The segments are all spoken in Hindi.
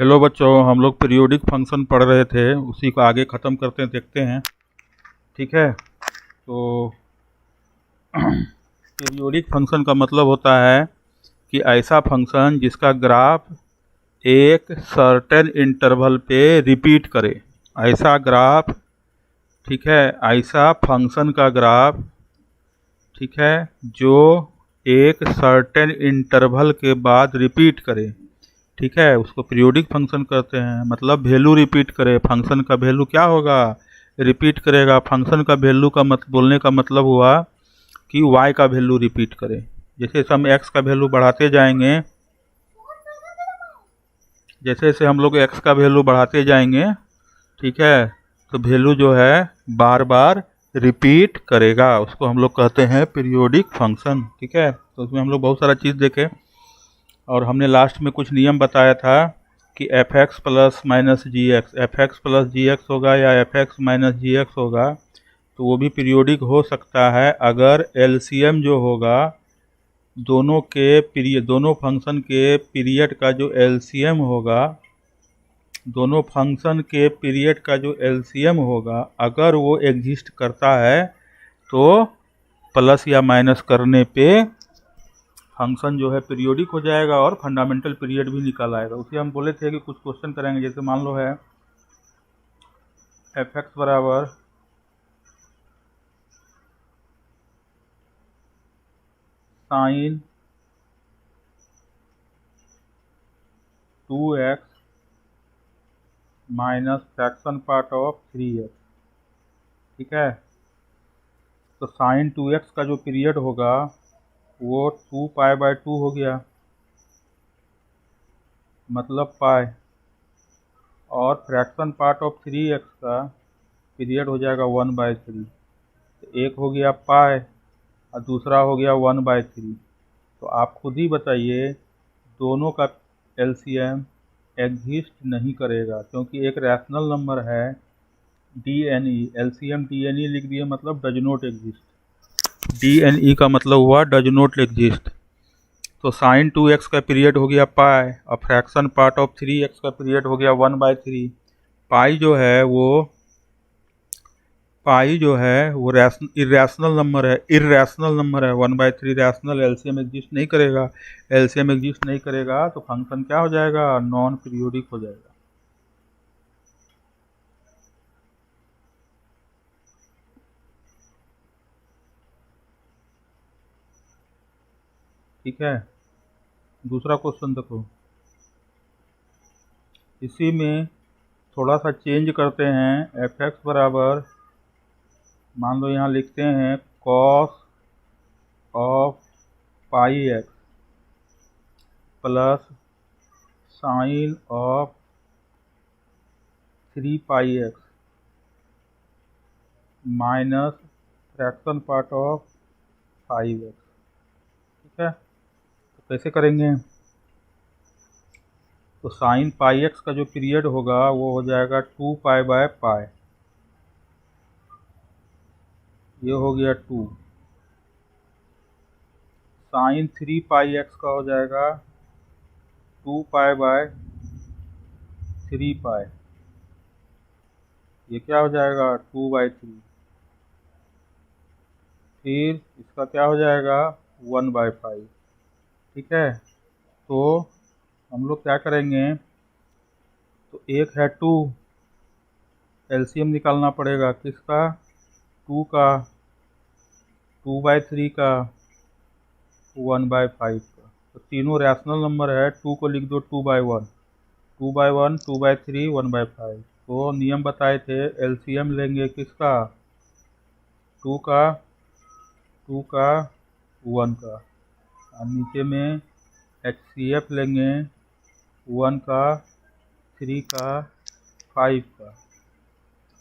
हेलो बच्चों, हम लोग पीरियोडिक फंक्शन पढ़ रहे थे, उसी को आगे ख़त्म करते हैं, देखते हैं। ठीक है, तो पीरियोडिक फंक्शन का मतलब होता है कि ऐसा फंक्शन जिसका ग्राफ एक सर्टेन इंटरवल पे रिपीट करे। ऐसा ग्राफ, ठीक है, ऐसा फंक्शन का ग्राफ, ठीक है, जो एक सर्टेन इंटरवल के बाद रिपीट करे। ठीक है, उसको पीरियोडिक फंक्शन कहते हैं। मतलब वैल्यू रिपीट करे। फंक्शन का वैल्यू क्या होगा? रिपीट करेगा। फंक्शन का वैल्यू का बोलने का मतलब हुआ कि y का वैल्यू रिपीट करे। जैसे हम x का वैल्यू बढ़ाते जाएंगे, जैसे जैसे हम लोग x का वैल्यू बढ़ाते जाएंगे, ठीक है, तो वैल्यू जो है बार बार रिपीट करेगा। उसको हम लोग कहते हैं पीरियोडिक फंक्शन। ठीक है, तो उसमें हम लोग बहुत सारा चीज़ देखे और हमने लास्ट में कुछ नियम बताया था कि एफ एक्स प्लस माइनस जी एक्स, एफ एक्स प्लस जी एक्स होगा या एफ एक्स माइनस जी एक्स होगा, तो वो भी पीरियोडिक हो सकता है अगर एलसीएम जो होगा दोनों के पीरियड, दोनों फंक्शन के पीरियड का जो एलसीएम होगा, दोनों फंक्शन के पीरियड का जो एलसीएम होगा, अगर वो एग्जिस्ट करता है तो प्लस या माइनस करने पे फंक्शन जो है पीरियोडिक हो जाएगा और फंडामेंटल पीरियड भी निकल आएगा। उसे हम बोले थे कि कुछ क्वेश्चन करेंगे। जैसे मान लो है एफ एक्स बराबर sine 2x minus fraction part of 3x। ठीक है, तो साइन 2x का जो पीरियड होगा वो 2π/2 हो गया, मतलब पाई, और फ्रैक्शन पार्ट ऑफ 3x का पीरियड हो जाएगा 1/3। तो एक हो गया पाई और दूसरा हो गया 1/3। तो आप खुद ही बताइए, दोनों का एलसीएम एग्जिस्ट नहीं करेगा, क्योंकि एक रैशनल नंबर है DNE, एलसीएम DNE लिख दिए, मतलब डज नॉट एग्जिस्ट। DNE का मतलब हुआ डज नॉट एग्जिस्ट। तो साइन 2x का पीरियड हो गया पाई और फ्रैक्शन पार्ट ऑफ 3x का पीरियड हो गया 1/3। पाई जो है वो इरेशनल नंबर है, 1/3 रैशनल, एलसीएम एग्जिस्ट नहीं करेगा। एलसीएम एग्जिस्ट नहीं करेगा तो फंक्शन क्या हो जाएगा? नॉन पीरियोडिक हो जाएगा। ठीक है, दूसरा क्वेश्चन देखो, इसी में थोड़ा सा चेंज करते हैं। एफ एक्स बराबर, मान लो यहाँ लिखते हैं cos of pi x plus sign of 3πx minus fraction part of 5x। ठीक है, तो कैसे करेंगे? तो साइन पाई एक्स का जो पीरियड होगा वो हो जाएगा 2π/पाई, ये हो गया 2। साइन 3πx का हो जाएगा 2π/3π, ये क्या हो जाएगा? 2/3। फिर इसका क्या हो जाएगा? 1/5। ठीक है, तो हम लोग क्या करेंगे? तो एक है 2, एलसीएम निकालना पड़ेगा किसका? 2 का, 2/3 का, 1/5 का। तो तीनों रैशनल नंबर है, 2 को लिख दो 2/1, 2/1, 2/3, 1/5। तो नियम बताए थे, एलसीएम लेंगे किसका? 2 का, 2 का, 1 का, और नीचे में HCF लेंगे 1 का, 3 का, 5 का।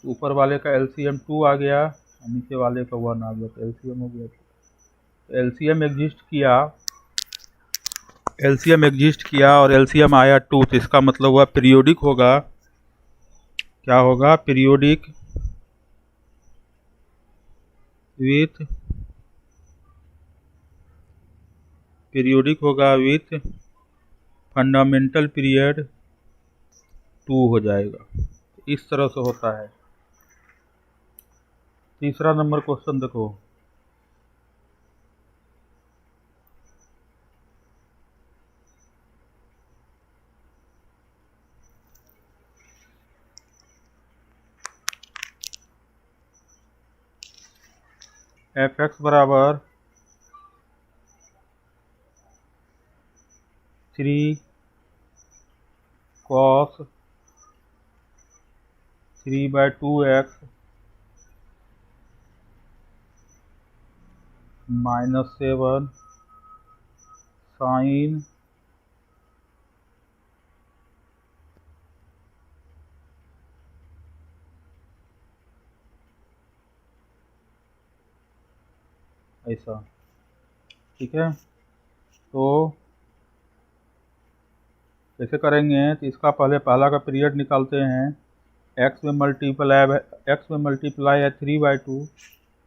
ऊपर वाले का एलसीएम 2 आ गया और नीचे वाले का 1 आ गया, तो एलसीएम हो गया। तो एलसीएम एग्जिस्ट किया, एलसीएम एग्जिस्ट किया और एलसीएम आया 2, तो इसका मतलब हुआ पीरियोडिक होगा। क्या होगा? पीरियोडिक विथ, पीरियोडिक होगा विथ फंडामेंटल पीरियड 2 हो जाएगा। इस तरह से होता है। तीसरा नंबर क्वेश्चन देखो, fx बराबर 3 cos 3/2x -7 sin ऐसा, ठीक है। तो कैसे करेंगे, तो इसका पहला का पीरियड निकालते हैं। x में मल्टीप्लाई है 3/2,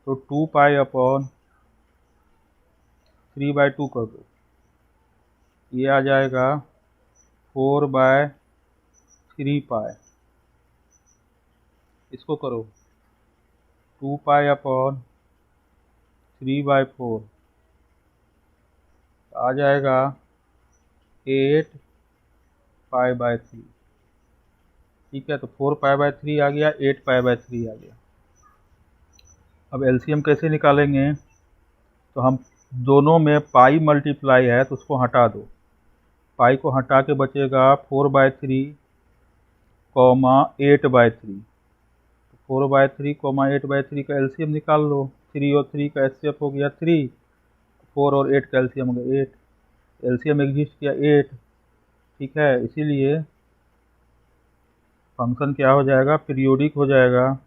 तो 2π/3/2 कर दो, ये आ जाएगा 4/3π। इसको करो 2π/3/4 आ जाएगा 8π/3। ठीक है, तो 4π/3 आ गया, 8π/3 आ गया। अब एलसीएम कैसे निकालेंगे, तो हम दोनों में पाई मल्टीप्लाई है तो उसको हटा दो, पाई को हटा के बचेगा 4/3 कॉमा 8/3। 4/3 कॉमा 8/3 का एलसीएम निकाल लो। 3 और 3 का एचसीएफ हो गया 3, 4 और 8 का एलसीएम हो गया 8, एलसीएम एग्जिस्ट किया 8। ठीक है, इसीलिए फंक्शन क्या हो जाएगा, पीरियोडिक हो जाएगा।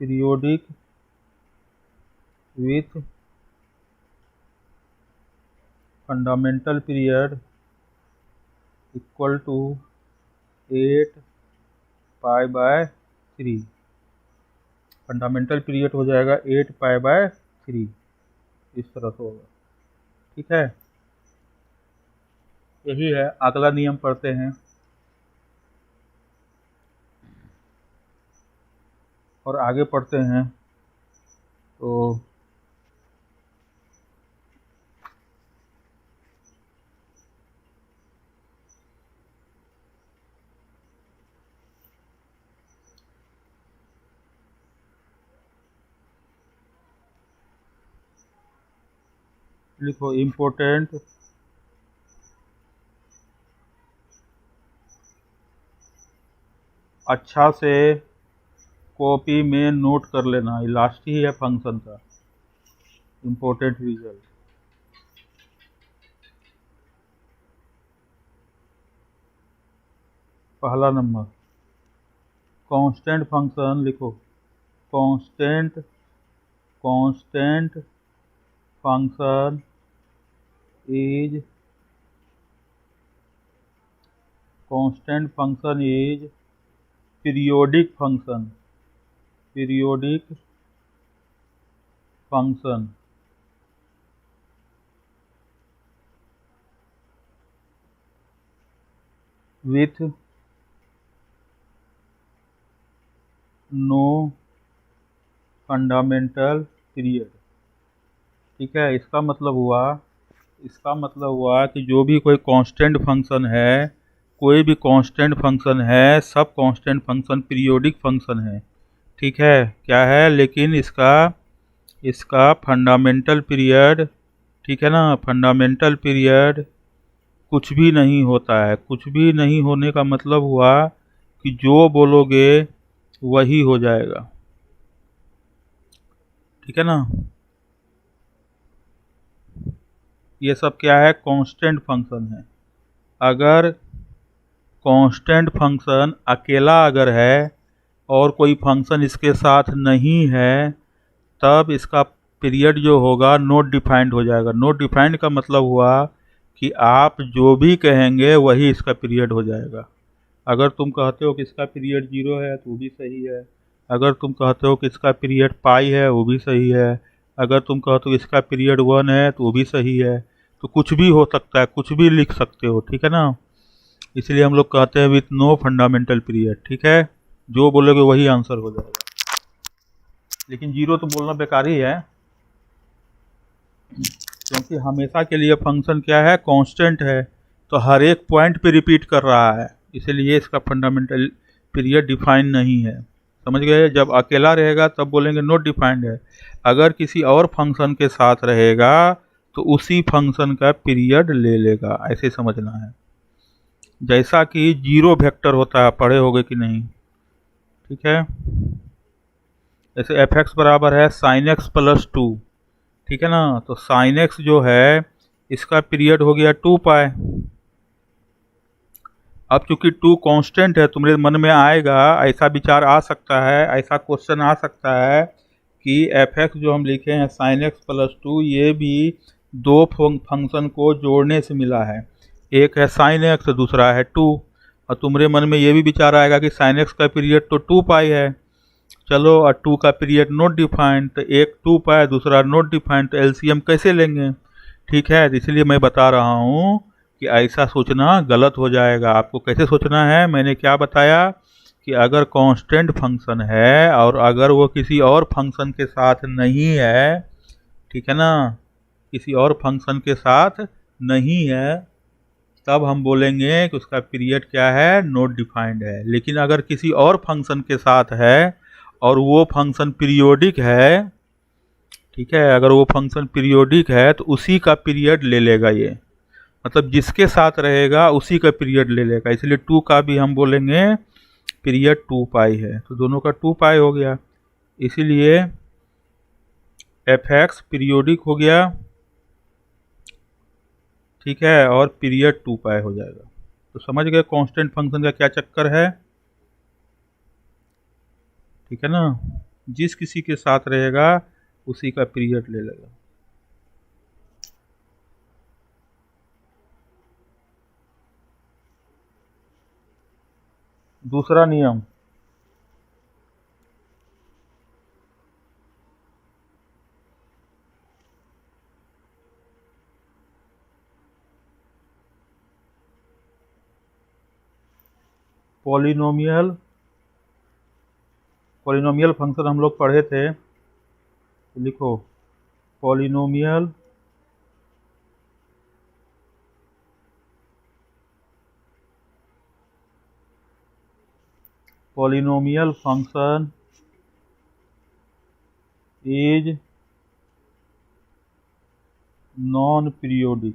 Periodic with fundamental period equal to 8π/3। Fundamental period हो जाएगा 8π/3, इस तरह से होगा। ठीक है, यही है। अगला नियम पढ़ते हैं और आगे पढ़ते हैं। तो लिखो इम्पोर्टेंट अच्छा से कॉपी में नोट कर लेना, ये लास्ट ही है फंक्शन का इम्पोर्टेंट रिजल्ट। पहला नंबर कांस्टेंट फंक्शन लिखो, constant function is periodic function with no fundamental period. ठीक है, इसका मतलब हुआ कि जो भी कोई कांस्टेंट फंक्शन है, कोई भी कांस्टेंट फंक्शन है, सब कांस्टेंट फंक्शन पीरियोडिक फंक्शन है। ठीक है, क्या है, लेकिन इसका फंडामेंटल पीरियड, ठीक है ना, फंडामेंटल पीरियड कुछ भी नहीं होता है। कुछ भी नहीं होने का मतलब हुआ कि जो बोलोगे वही हो जाएगा। ठीक है ना, ये सब क्या है, कांस्टेंट फंक्शन है। अगर कांस्टेंट फंक्शन अकेला अगर है और कोई फंक्शन इसके साथ नहीं है, तब इसका पीरियड जो होगा नॉट डिफाइंड हो जाएगा। नॉट डिफाइंड का मतलब हुआ कि आप जो भी कहेंगे वही इसका पीरियड हो जाएगा। अगर तुम कहते हो कि इसका पीरियड 0 है तो वो भी सही है, अगर तुम कहते हो कि इसका पीरियड पाई है वो भी सही है, अगर तुम कहते हो कि इसका पीरियड 1 है तो वो भी सही है। तो कुछ भी हो सकता है, कुछ भी लिख सकते हो। ठीक है ना, इसलिए हम लोग कहते हैं विथ नो फंडामेंटल पीरियड। ठीक है, जो बोलोगे वही आंसर हो जाएगा, लेकिन जीरो तो बोलना बेकार ही है, क्योंकि हमेशा के लिए फंक्शन क्या है, कांस्टेंट है, तो हर एक पॉइंट पे रिपीट कर रहा है, इसलिए इसका फंडामेंटल पीरियड डिफाइन नहीं है। समझ गए? जब अकेला रहेगा तब बोलेंगे नॉट डिफाइंड है, अगर किसी और फंक्शन के साथ रहेगा तो उसी फंक्शन का पीरियड ले लेगा, ऐसे समझना है। जैसा कि जीरो वेक्टर होता है, पढ़े होगे कि नहीं? ठीक है, जैसे एफ एक्स बराबर है साइन एक्स प्लस टू, ठीक है ना, तो साइन एक्स जो है इसका पीरियड हो गया 2 पाई। अब चूंकि 2 कांस्टेंट है, तुम्हारे मन में आएगा, ऐसा विचार आ सकता है, ऐसा क्वेश्चन आ सकता है कि एफ एक्स जो हम लिखे हैं साइन एक्स प्लस टू, ये भी दो फंक्शन को जोड़ने से मिला है, एक है साइन एक्स, दूसरा है 2, और तुम्हारे मन में ये भी विचार आएगा कि साइन एक्स का पीरियड तो 2 पाई है, चलो, और 2 का पीरियड नॉट डिफाइंड, तो एक 2 पाई दूसरा नॉट डिफाइंड, तो एलसीएम कैसे लेंगे? ठीक है, तो इसलिए मैं बता रहा हूँ कि ऐसा सोचना गलत हो जाएगा। आपको कैसे सोचना है, मैंने क्या बताया कि अगर कांस्टेंट फंक्शन है और अगर वो किसी और फंक्शन के साथ नहीं है, ठीक है ना, किसी और फंक्शन के साथ नहीं है, तब हम बोलेंगे कि उसका पीरियड क्या है, नॉट डिफाइंड है। लेकिन अगर किसी और फंक्शन के साथ है और वो फंक्शन पीरियोडिक है, ठीक है, अगर वो फंक्शन पीरियोडिक है तो उसी का पीरियड ले लेगा ये, मतलब जिसके साथ रहेगा उसी का पीरियड ले लेगा, इसलिए 2 का भी हम बोलेंगे पीरियड 2 पाई है, तो दोनों का 2 पाई हो गया, इसीलिए एफ एक्स पीरियोडिक हो गया, ठीक है, और पीरियड 2 पाई हो जाएगा। तो समझ गए कांस्टेंट फंक्शन का क्या चक्कर है? ठीक है ना, जिस किसी के साथ रहेगा उसी का पीरियड ले लेगा। दूसरा नियम, पॉलिनोमियल फंक्शन हम लोग पढ़े थे, तो लिखो polynomial function is non periodic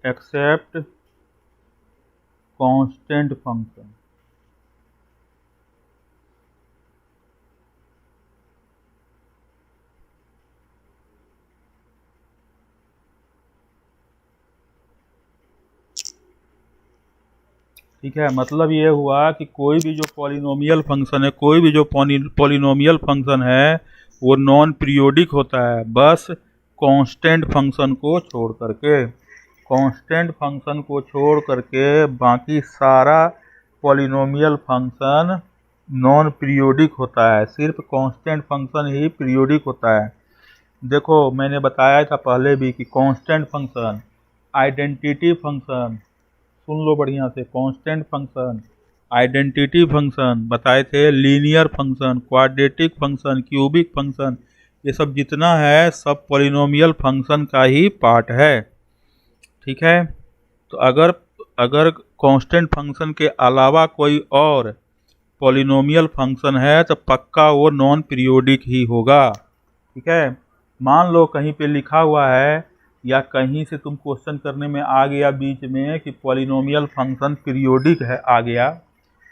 except constant function. ठीक है, मतलब ये हुआ कि कोई भी जो पॉलिनोमियल फंक्शन है, कोई भी जो पॉलिनोमियल फंक्शन है वो नॉन पीरियोडिक होता है, बस कांस्टेंट फंक्शन को छोड़ करके, कांस्टेंट फंक्शन को छोड़ करके बाकी सारा पॉलिनोमियल फंक्शन नॉन पीरियोडिक होता है, सिर्फ कांस्टेंट फंक्शन ही पीरियोडिक होता है। देखो, मैंने बताया था पहले भी कि कांस्टेंट फंक्शन, आइडेंटिटी फंक्शन, सुन लो बढ़िया से, कांस्टेंट फंक्शन, आइडेंटिटी फंक्शन बताए थे, linear function, quadratic function, cubic function, ये सब जितना है सब पॉलिनोमियल फंक्शन का ही पार्ट है। ठीक है, तो अगर अगर कांस्टेंट फंक्शन के अलावा कोई और पॉलिनोमियल फंक्शन है तो पक्का वो नॉन पीरियोडिक ही होगा। ठीक है, मान लो कहीं पे लिखा हुआ है या कहीं से तुम क्वेश्चन करने में आ गया बीच में कि पॉलिनोमियल फंक्शन पीरियोडिक है, आ गया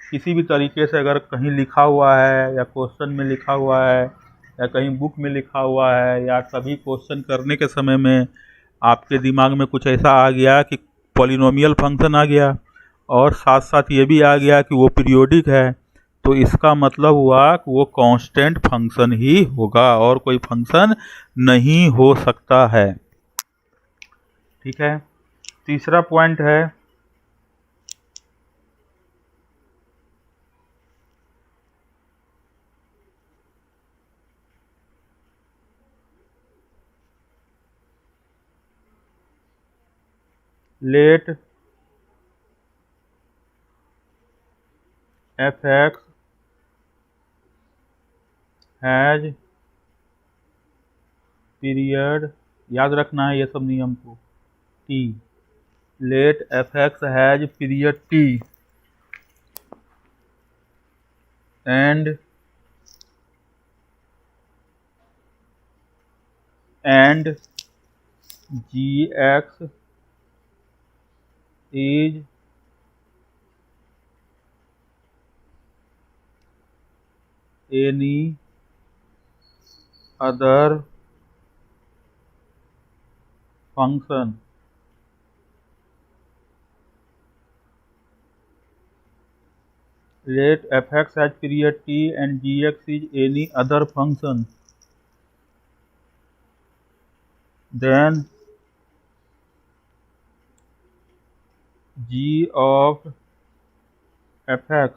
किसी भी तरीके से, अगर कहीं लिखा हुआ है या क्वेश्चन में लिखा हुआ है या कहीं बुक में लिखा हुआ है या कभी क्वेश्चन करने के समय में आपके दिमाग में कुछ ऐसा आ गया कि पॉलिनोमियल फंक्शन आ गया और साथ साथ ये भी आ गया कि वो पीरियोडिक है, तो इसका मतलब हुआ कि वो कांस्टेंट फंक्शन ही होगा और कोई फंक्शन नहीं हो सकता है। ठीक है, तीसरा पॉइंट है let f x has period, याद रखना है ये सब नियम को, T, let f x has period T and g x is any other function let f(x) has period t and gx is any other function, then g of f(x)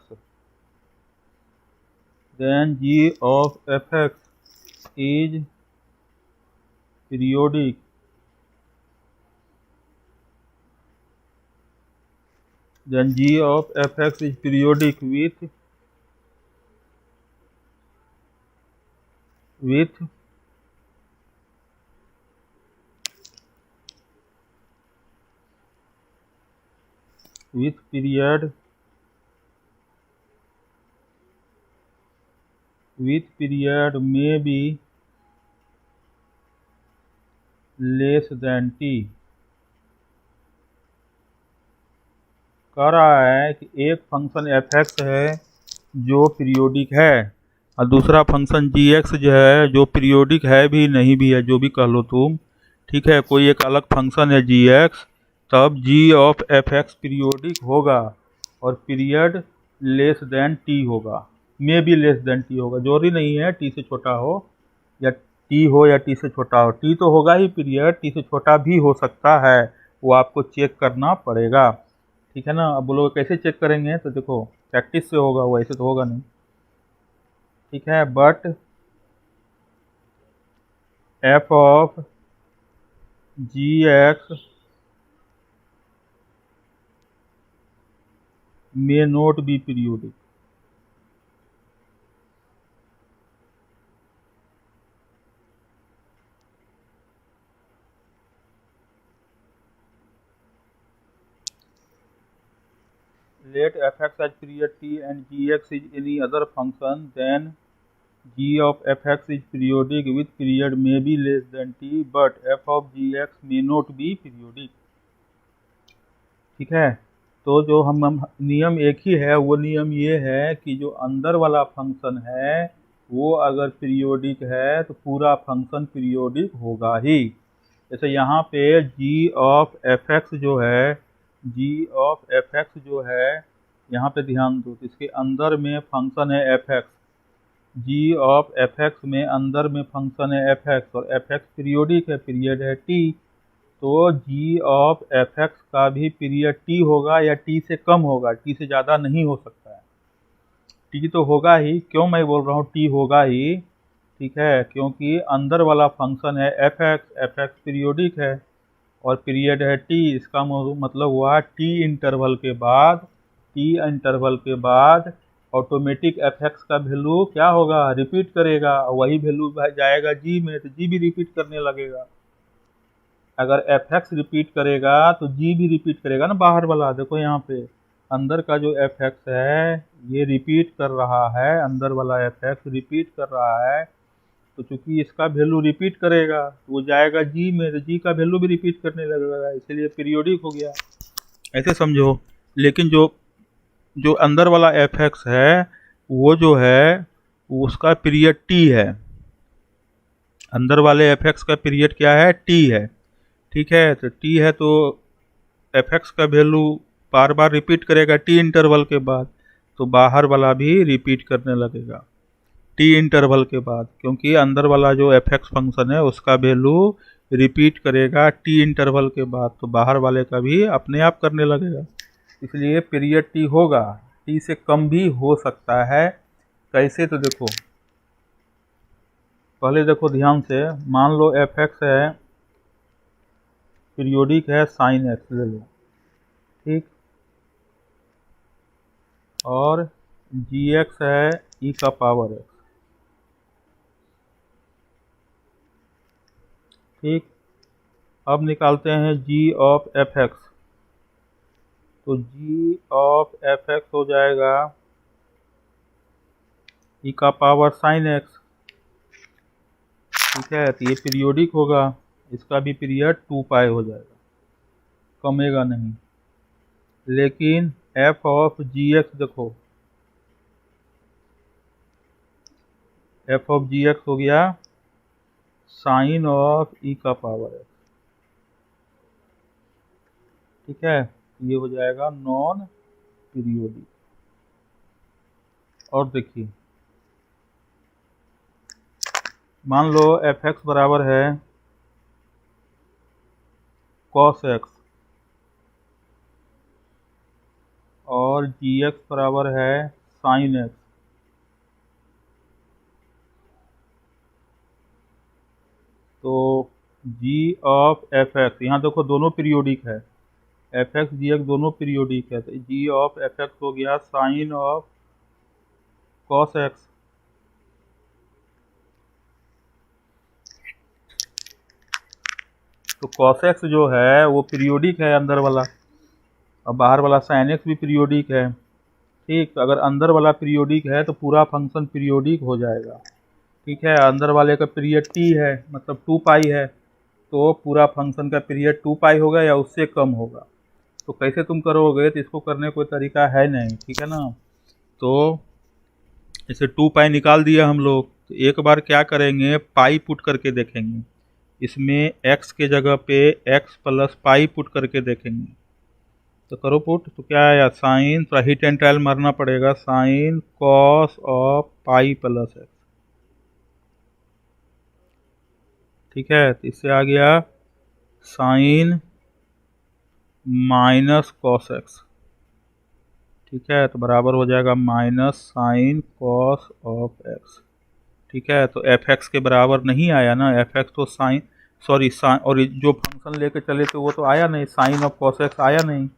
is periodic with period may be less than t। कह रहा है कि एक फंक्शन f(x) है जो पीरियोडिक है और दूसरा फंक्शन gx जो है जो पीरियोडिक है भी नहीं भी है, जो भी कह लो तुम, ठीक है, कोई एक अलग फंक्शन है gx, तब g ऑफ f(x) पीरियोडिक होगा और पीरियड लेस देन t होगा, may be less than t होगा, जरूरी नहीं है t से छोटा हो या t हो या t से छोटा हो, t तो होगा ही पीरियड, t से छोटा भी हो सकता है, वो आपको चेक करना पड़ेगा, ठीक है ना। अब बोलोगे कैसे चेक करेंगे, तो देखो प्रैक्टिस से होगा, वो ऐसे तो होगा नहीं, ठीक है। But f of g x may not be periodic, let f(x) has period t and gx is any other function, then g of f(x) is periodic with period may be less than t, but f of gx may not be periodic, ठीक है। तो जो हम नियम एक ही है, वो नियम ये है कि जो अंदर वाला फंक्शन है वो अगर पीरियोडिक है तो पूरा फंक्शन पीरियोडिक होगा ही। जैसे यहाँ पे g ऑफ f(x) जो है, यहाँ पे ध्यान दो, तो इसके अंदर में फंक्शन है f(x), g ऑफ f(x) में अंदर में फंक्शन है f(x) और f(x) पीरियोडिक है, पीरियड है t, तो g ऑफ f(x) का भी पीरियड t होगा या t से कम होगा, t से ज़्यादा नहीं हो सकता है, t तो होगा ही, क्यों मैं बोल रहा हूँ t होगा ही, ठीक है, क्योंकि अंदर वाला फंक्शन है f(x) पीरियोडिक है और पीरियड है t, इसका मतलब हुआ t इंटरवल के बाद ऑटोमेटिक f(x) का वैल्यू क्या होगा, रिपीट करेगा, वही वैल्यू जाएगा g में, तो g भी रिपीट करने लगेगा। अगर f(x) रिपीट करेगा तो g भी रिपीट करेगा ना, बाहर वाला देखो यहाँ पे अंदर का जो f(x) है ये रिपीट कर रहा है, अंदर वाला f(x) रिपीट कर रहा है, तो चूंकि इसका वैल्यू रिपीट करेगा तो वो जाएगा g में, तो g का वैल्यू भी रिपीट करने लगेगा, इसलिए पीरियोडिक हो गया, ऐसे समझो। लेकिन जो अंदर वाला f(x) है वो जो है उसका पीरियड t है, अंदर वाले f(x) का पीरियड क्या है, t है, ठीक है, तो t है तो f(x) का वैल्यू बार बार रिपीट करेगा t इंटरवल के बाद, तो बाहर वाला भी रिपीट करने लगेगा t इंटरवल के बाद, क्योंकि अंदर वाला जो f(x) फंक्शन है उसका वैल्यू रिपीट करेगा t इंटरवल के बाद, तो बाहर वाले का भी अपने आप करने लगेगा, इसलिए पीरियड t होगा, t से कम भी हो सकता है। कैसे, तो देखो पहले देखो ध्यान से, मान लो f(x) है पीरियोडिक है साइन एक्स ले लो, ठीक। और जी एक्स है ई का पावर एक्स, ठीक। अब निकालते हैं जी ऑफ एफ एक्स। तो जी ऑफ एफ एक्स हो जाएगा ई का पावर साइन एक्स, ठीक है। तो ये पीरियोडिक होगा, इसका भी पीरियड 2 पाई हो जाएगा, कमेगा नहीं। लेकिन एफ ऑफ जी एक्स देखो, एफ ऑफ जी एक्स हो गया साइन ऑफ ई का पावर एक्स, ठीक है। ये हो जाएगा नॉन पीरियोडिक। और देखिए, मान लो एफ एक्स बराबर है कॉस एक्स और जी एक्स बराबर है साइन एक्स। तो जी ऑफ एफ एक्स, यहाँ देखो दोनों पीरियोडिक है, एफ एक्स जी एक्स दोनों पीरियोडिक है। तो जी ऑफ एफ एक्स हो गया साइन ऑफ कॉस एक्स, तो कॉस एक्स जो है वो पीरियोडिक है अंदर वाला, और बाहर वाला साइन एक्स भी पीरियोडिक है, ठीक। तो अगर अंदर वाला पीरियोडिक है तो पूरा फंक्शन पीरियोडिक हो जाएगा, ठीक है। अंदर वाले का पीरियड टी है, मतलब 2 पाई है, तो पूरा फंक्शन का पीरियड 2 पाई होगा या उससे कम होगा। तो कैसे तुम करोगे, तो इसको करने कोई तरीका है नहीं, ठीक है ना। तो इसे 2 पाई निकाल दिया हम लोग, तो एक बार क्या करेंगे, पाई पुट करके देखेंगे। इसमें x के जगह पे x प्लस पाई पुट करके देखेंगे। तो करो पुट, तो क्या आया, साइन, तो हिट एंड ट्रायल मारना पड़ेगा, sine cos of pi plus x, ठीक है। तो इससे आ गया साइन माइनस कॉस एक्स, ठीक है। तो बराबर हो जाएगा minus sine cos of x, ठीक है। तो एफ एक्स के बराबर नहीं आया ना, एफ एक्स तो साइन, सॉरी साइन, और जो फंक्शन लेके चले थे वो तो आया नहीं, साइन ऑफ कॉस एक्स आया नहीं,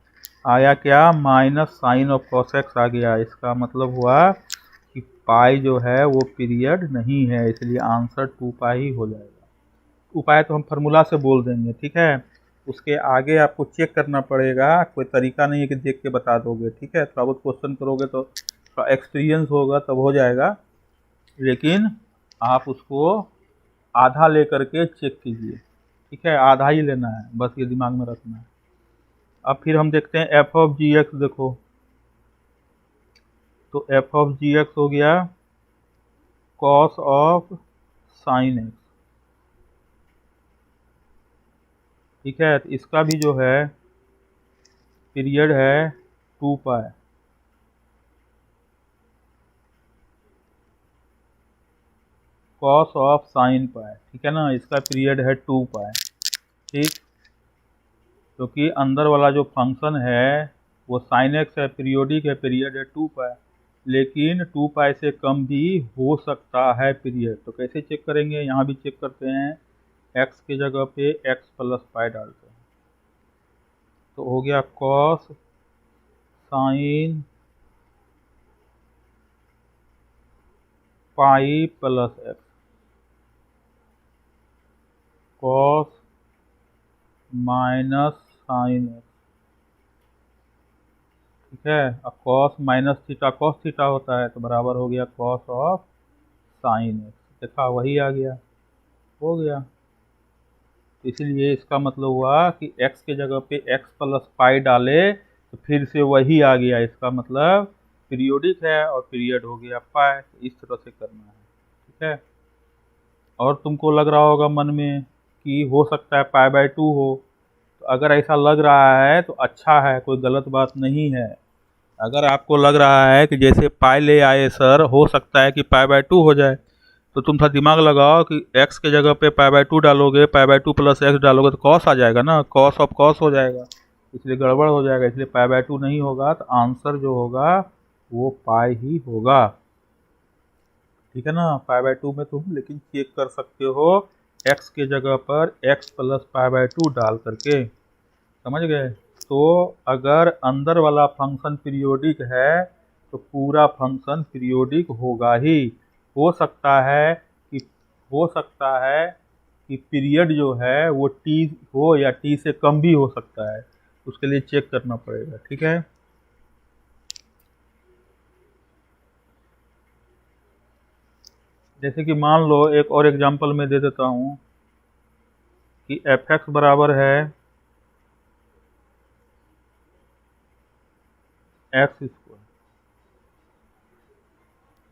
आया क्या, minus sine of cos x आ गया। इसका मतलब हुआ कि पाई जो है वो पीरियड नहीं है, इसलिए आंसर 2 पाई ही हो जाएगा। उपाय तो हम फार्मूला से बोल देंगे, ठीक है। उसके आगे आपको चेक करना पड़ेगा, कोई तरीका नहीं है कि देख के बता दोगे, ठीक है। थोड़ा बहुत क्वेश्चन करोगे तो एक्सपीरियंस होगा तब हो जाएगा, लेकिन आप उसको आधा लेकर के चेक कीजिए, ठीक है। आधा ही लेना है, बस ये दिमाग में रखना है। अब फिर हम देखते हैं एफ ऑफ जी एक्स, देखो तो एफ ऑफ जी एक्स हो गया कॉस ऑफ साइन एक्स, ठीक है। तो इसका भी जो है पीरियड है 2 पाई, कॉस ऑफ साइन पाई, ठीक है ना। इसका पीरियड है 2 पाई, ठीक। क्योंकि अंदर वाला जो फंक्शन है वो साइन एक्स है, पीरियोडिक है, पीरियड है 2 पाई, लेकिन 2 पाई से कम भी हो सकता है पीरियड। तो कैसे चेक करेंगे, यहाँ भी चेक करते हैं, एक्स के जगह पे एक्स प्लस पाई डालते हैं। तो हो गया cos sine pi plus x, cos minus sine x, ठीक है। अब cos minus theta cos theta होता है, तो बराबर हो गया कॉस ऑफ साइन एक्स, देखा वही आ गया, हो गया। तो इसलिए इसका मतलब हुआ कि x के जगह पे x प्लस पाई डाले तो फिर से वही आ गया, इसका मतलब पीरियोडिक है और पीरियड हो गया पाई। इस तरह से करना है, ठीक है। और तुमको लग रहा होगा मन में कि हो सकता है पाई/2 हो, तो अगर ऐसा लग रहा है तो अच्छा है, कोई गलत बात नहीं है। अगर आपको लग रहा है कि जैसे पाई ले आए सर, हो सकता है कि पाई/2 हो जाए, तो तुम थोड़ा दिमाग लगाओ कि x के जगह पे पाई/2 डालोगे, पाई/2 प्लस एक्स डालोगे तो कॉस आ जाएगा ना, कॉस ऑफ कॉस हो जाएगा, इसलिए गड़बड़ हो जाएगा, इसलिए पाई/2 नहीं होगा। तो आंसर जो होगा वो पाई ही होगा, ठीक है ना। पाई/2 में तुम लेकिन चेक कर सकते हो x के जगह पर x प्लस π/2 डाल करके, समझ गए। तो अगर अंदर वाला फंक्शन पीरियोडिक है तो पूरा फंक्शन पीरियोडिक होगा ही। हो सकता है कि हो सकता है कि पीरियड जो है वो t हो या t से कम भी हो सकता है, उसके लिए चेक करना पड़ेगा, ठीक है। जैसे कि मान लो एक और एग्जांपल मैं दे देता हूँ कि f(x) बराबर है x स्क्वायर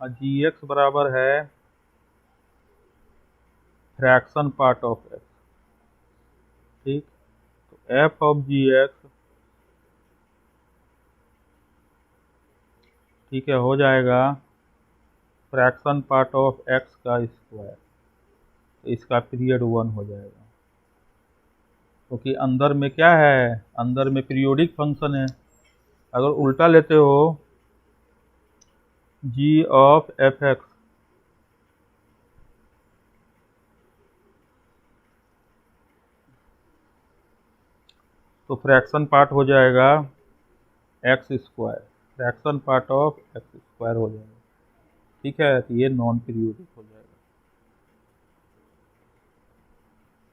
और g(x) बराबर है फ्रैक्शन पार्ट ऑफ x, ठीक। तो f ऑफ g(x) ठीक है हो जाएगा फ्रैक्शन पार्ट ऑफ x का स्क्वायर, तो इसका पीरियड 1 हो जाएगा, क्योंकि अंदर में क्या है, अंदर में पीरियोडिक फंक्शन है। अगर उल्टा लेते हो g ऑफ f(x) तो फ्रैक्शन पार्ट हो जाएगा x square, fraction part of x square हो जाएगा, ठीक है। तो ये नॉन पीरियोडिक हो जाएगा,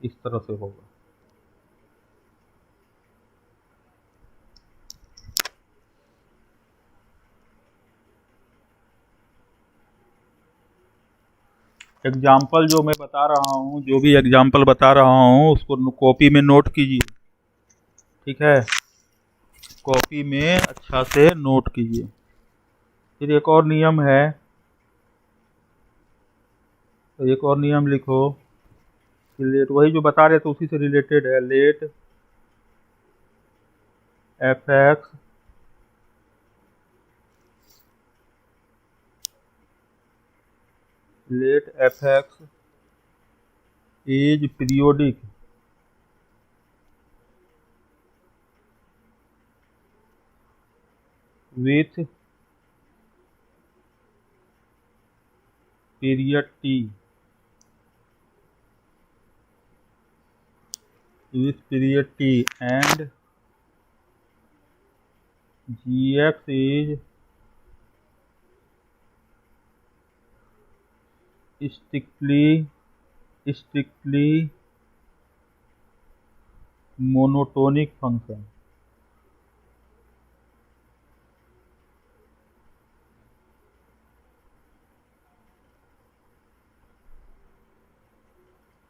इस तरह से होगा। एग्जाम्पल जो मैं बता रहा हूँ, जो भी एग्जाम्पल बता रहा हूँ उसको कॉपी में नोट कीजिए, ठीक है। कॉपी में अच्छा से नोट कीजिए। फिर एक और नियम है, तो एक और नियम लिखो कि लेट, वही जो बता रहे थे उसी से रिलेटेड है, late f(x) let f(x) is periodic with period t, and g(x) is strictly monotonic function।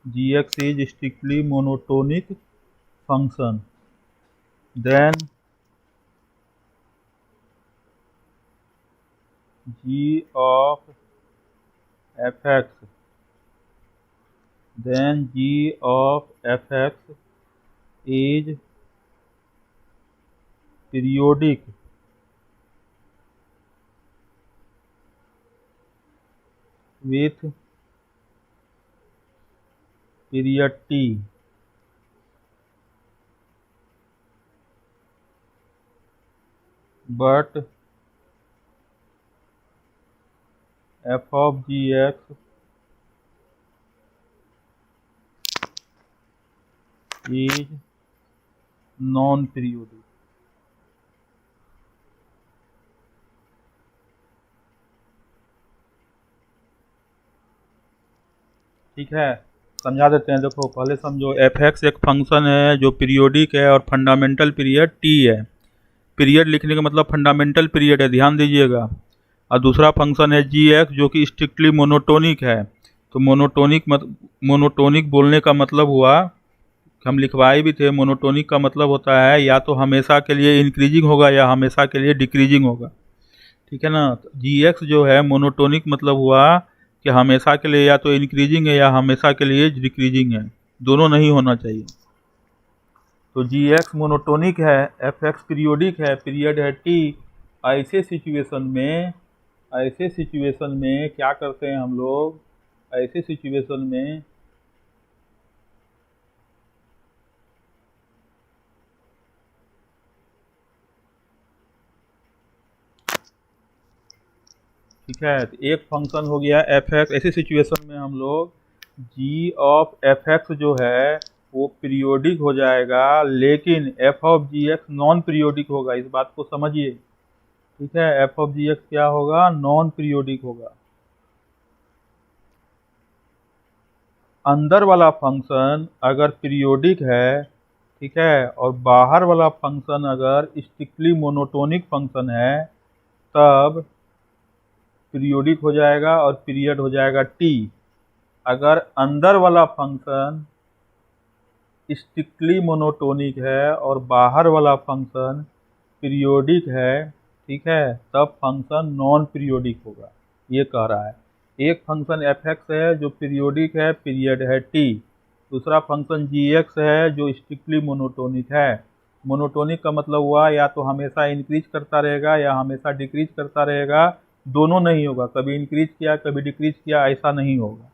g(x) is strictly monotonic function, then g of f(x) is periodic with period t, but f of g(x) is non-periodic। ठीक है, समझा देते हैं। देखो पहले समझो, f(x) एक फंक्शन है जो पीरियोडिक है और फंडामेंटल पीरियड t है। पीरियड लिखने का मतलब फंडामेंटल पीरियड है, ध्यान दीजिएगा। और दूसरा फंक्शन है g(x) जो कि स्ट्रिक्टली मोनोटोनिक है। तो मोनोटोनिक बोलने का मतलब हुआ, हम लिखवाए भी थे, मोनोटोनिक का मतलब होता है या तो हमेशा के लिए इंक्रीजिंग होगा या हमेशा के लिए डिक्रीजिंग होगा, ठीक है ना। तो g(x) जो है मोनोटोनिक मतलब हुआ कि हमेशा के लिए या तो इंक्रीजिंग है या हमेशा के लिए डिक्रीजिंग है, दोनों नहीं होना चाहिए। तो g(x) मोनोटोनिक है, f(x) पीरियोडिक है, पीरियड है t। ऐसे सिचुएशन में क्या करते हैं हम लोग, ऐसे सिचुएशन में ठीक है। तो एक फंक्शन हो गया f(x), ऐसी सिचुएशन में हम लोग जी ऑफ एफ एक्स जो है वो पीरियोडिक हो जाएगा, लेकिन f of g x non periodic होगा। इस बात को समझिए, ठीक है। एफ ऑफ जी एक्स क्या होगा? नॉन पीरियोडिक होगा। अंदर वाला फंक्शन अगर पीरियोडिक है, ठीक है, और बाहर वाला फंक्शन अगर स्ट्रिक्टली मोनोटोनिक फंक्शन है, तब पीरियोडिक हो जाएगा और पीरियड हो जाएगा टी। अगर अंदर वाला फंक्शन स्ट्रिक्टली मोनोटोनिक है और बाहर वाला फंक्शन पीरियोडिक है, ठीक है, तब फंक्शन नॉन पीरियोडिक होगा। ये कह रहा है एक फंक्शन एफ एक्स है जो पीरियोडिक है, पीरियड है टी। दूसरा फंक्शन जी एक्स है जो स्ट्रिक्टली मोनोटोनिक है। मोनोटोनिक का मतलब हुआ या तो हमेशा इंक्रीज करता रहेगा या हमेशा डिक्रीज करता रहेगा, दोनों नहीं होगा। कभी इंक्रीज किया कभी डिक्रीज किया, ऐसा नहीं होगा।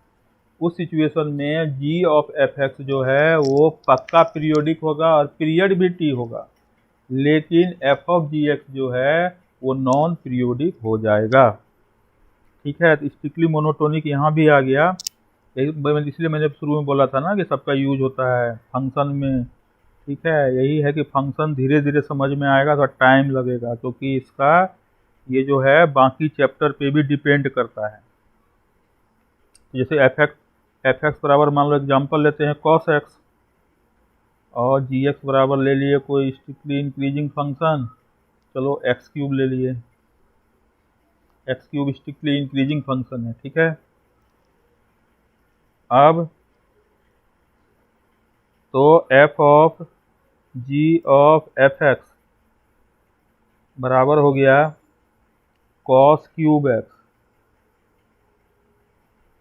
उस सिचुएशन में जी ऑफ एफ एक्स जो है वो पक्का पीरियोडिक होगा और पीरियड भी टी होगा, लेकिन एफ ऑफ जी एक्स जो है वो नॉन पीरियोडिक हो जाएगा। ठीक है, तो स्ट्रिक्टली मोनोटोनिक यहाँ भी आ गया। इसलिए मैंने शुरू में बोला था ना कि सबका यूज होता है फंक्शन में। ठीक है, यही है कि फंक्शन धीरे धीरे समझ में आएगा, थोड़ा टाइम लगेगा, क्योंकि इसका ये जो है बाकी चैप्टर पे भी डिपेंड करता है। जैसे एफ एक्स बराबर मान लो एग्जाम्पल लेते हैं कॉस एक्स, और जी एक्स बराबर ले लिए कोई स्ट्रिक्टली इंक्रीजिंग फंक्शन, चलो एक्स क्यूब ले लिए। X cube strictly increasing function है, ठीक है। अब तो f of g of f x बराबर हो गया कॉस क्यूब एक्स,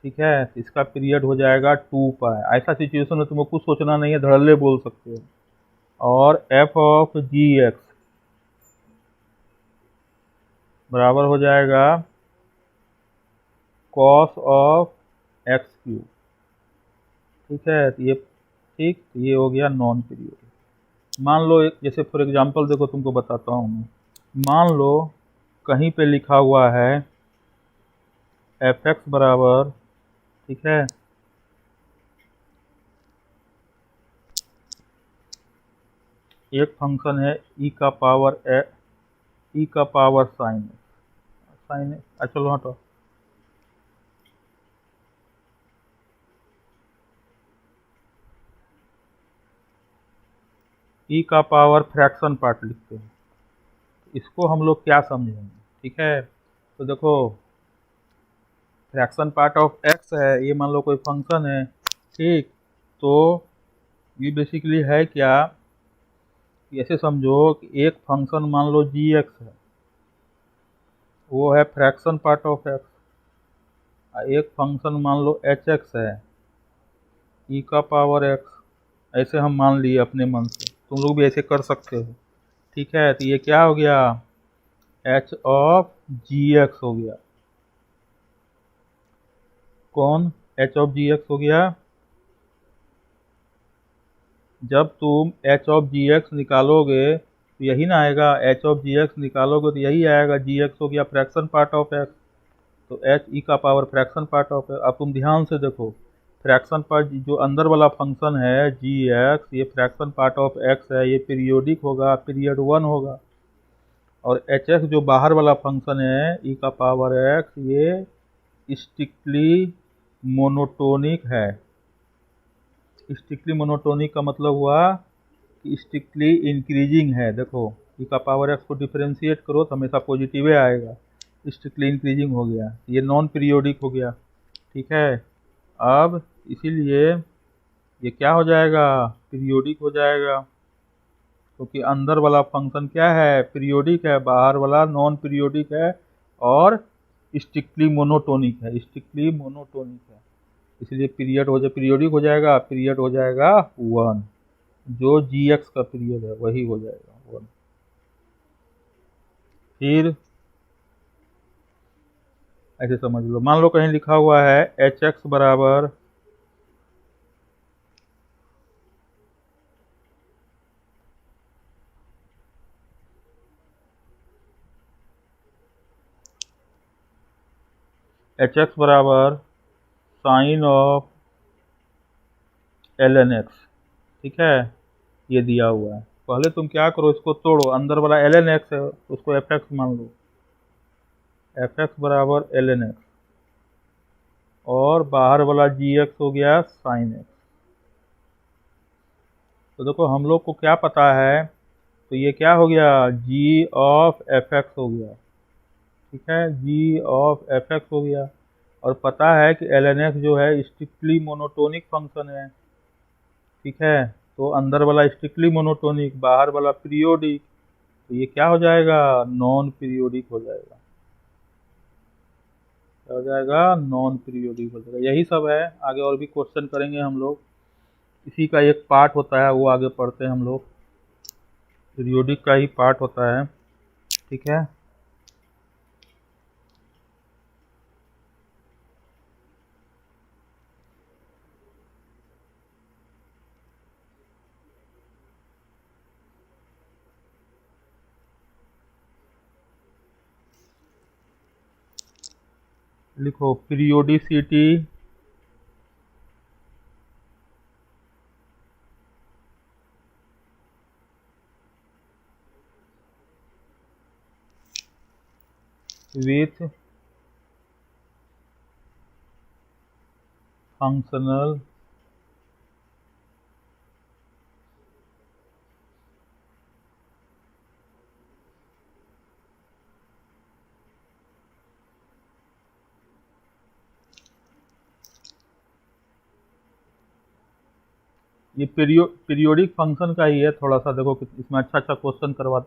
ठीक है। इसका पीरियड हो जाएगा 2 पाई। ऐसा सिचुएशन में तुमको कुछ सोचना नहीं है, धड़ल्ले बोल सकते हो। और एफ ऑफ जी एक्स बराबर हो जाएगा कॉस ऑफ एक्स क्यूब, ठीक है। तो ये हो गया नॉन पीरियोडिक। मान लो एक, जैसे फॉर एग्जांपल देखो तुमको बताता हूँ मैं। मान लो कहीं पे लिखा हुआ है एफ एक्स बराबर, ठीक है, एक फंक्शन है ई का पावर साइन एक्स। चलो हटो, ई का पावर फ्रैक्शन पार्ट लिखते हैं। इसको हम लोग क्या समझेंगे, ठीक है। तो देखो फ्रैक्शन पार्ट ऑफ एक्स है, ये मान लो कोई फंक्शन है, ठीक। तो ये बेसिकली है क्या, ऐसे समझो कि एक फंक्शन मान लो जी एक्स है, वो है फ्रैक्शन पार्ट ऑफ एक्स। एक फंक्शन मान लो एच एक्स है, ई का पावर एक्स। ऐसे हम मान लिए अपने मन से, तुम लोग भी ऐसे कर सकते हो, ठीक है। तो ये क्या हो गया, एच ऑफ जी एक्स हो गया। कौन? एच ऑफ जी एक्स हो गया। जब तुम एच ऑफ जी एक्स निकालोगे तो यही ना आएगा, एच ऑफ जी एक्स निकालोगे तो यही आएगा। जी एक्स हो गया फ्रैक्शन पार्ट ऑफ एक्स, तो एच ई का power fraction part of x. अब तुम ध्यान से देखो, फ्रैक्शन पार्ट जो अंदर वाला फंक्शन है जी एक्स, ये फ्रैक्शन पार्ट ऑफ एक्स है, ये पीरियोडिक होगा, पीरियड 1 होगा। और एच एक्स जो बाहर वाला फंक्शन है ई का पावर एक्स, ये स्ट्रिक्टली मोनोटोनिक है। स्ट्रिक्टली मोनोटोनिक का मतलब हुआ कि स्ट्रिक्टली इंक्रीजिंग है। देखो ई का पावर एक्स को डिफरेंशिएट करो तो हमेशा पॉजिटिव आएगा। स्ट्रिक्टली इंक्रीजिंग हो गया, ये नॉन पीरियोडिक हो गया, ठीक है। अब इसीलिए ये क्या हो जाएगा, पीरियोडिक हो जाएगा, क्योंकि अंदर वाला फंक्शन क्या है, पीरियोडिक है, बाहर वाला नॉन पीरियोडिक है और स्ट्रिक्टली मोनोटोनिक है, स्ट्रिक्टली मोनोटोनिक है। इसलिए पीरियोडिक हो जाएगा, पीरियड हो जाएगा 1। जो जी एक्स का पीरियड है वही हो जाएगा 1। फिर ऐसे समझ लो, मान लो कहीं लिखा हुआ है एच एक्स बराबर साइन ऑफ ln x, ठीक है, ये दिया हुआ है। पहले तुम क्या करो, इसको तोड़ो, अंदर वाला ln x है उसको fx मान लो, fx बराबर ln x, और बाहर वाला gx हो गया sin x। तो देखो हम लोग को क्या पता है, तो ये क्या हो गया, g ऑफ fx हो गया, ठीक है, g ऑफ fx हो गया। और पता है कि ln x जो है स्ट्रिक्टली मोनोटोनिक फंक्शन है, ठीक है, तो अंदर वाला स्ट्रिक्टली मोनोटोनिक, बाहर वाला पीरियोडिक, तो ये क्या हो जाएगा, नॉन पीरियोडिक हो जाएगा। क्या हो जाएगा, नॉन पीरियोडिक हो जाएगा। यही सब है, आगे और भी क्वेश्चन करेंगे हम लोग, इसी का एक पार्ट होता है, वो आगे पढ़ते हैं हम लोग, पीरियोडिक का ही पार्ट होता है, ठीक है। लिखो पीरियोडिसिटी विथ फंक्शनल ये पीरियोडिक फंक्शन का ही है, थोड़ा सा देखो कि इसमें अच्छा अच्छा क्वेश्चन करवा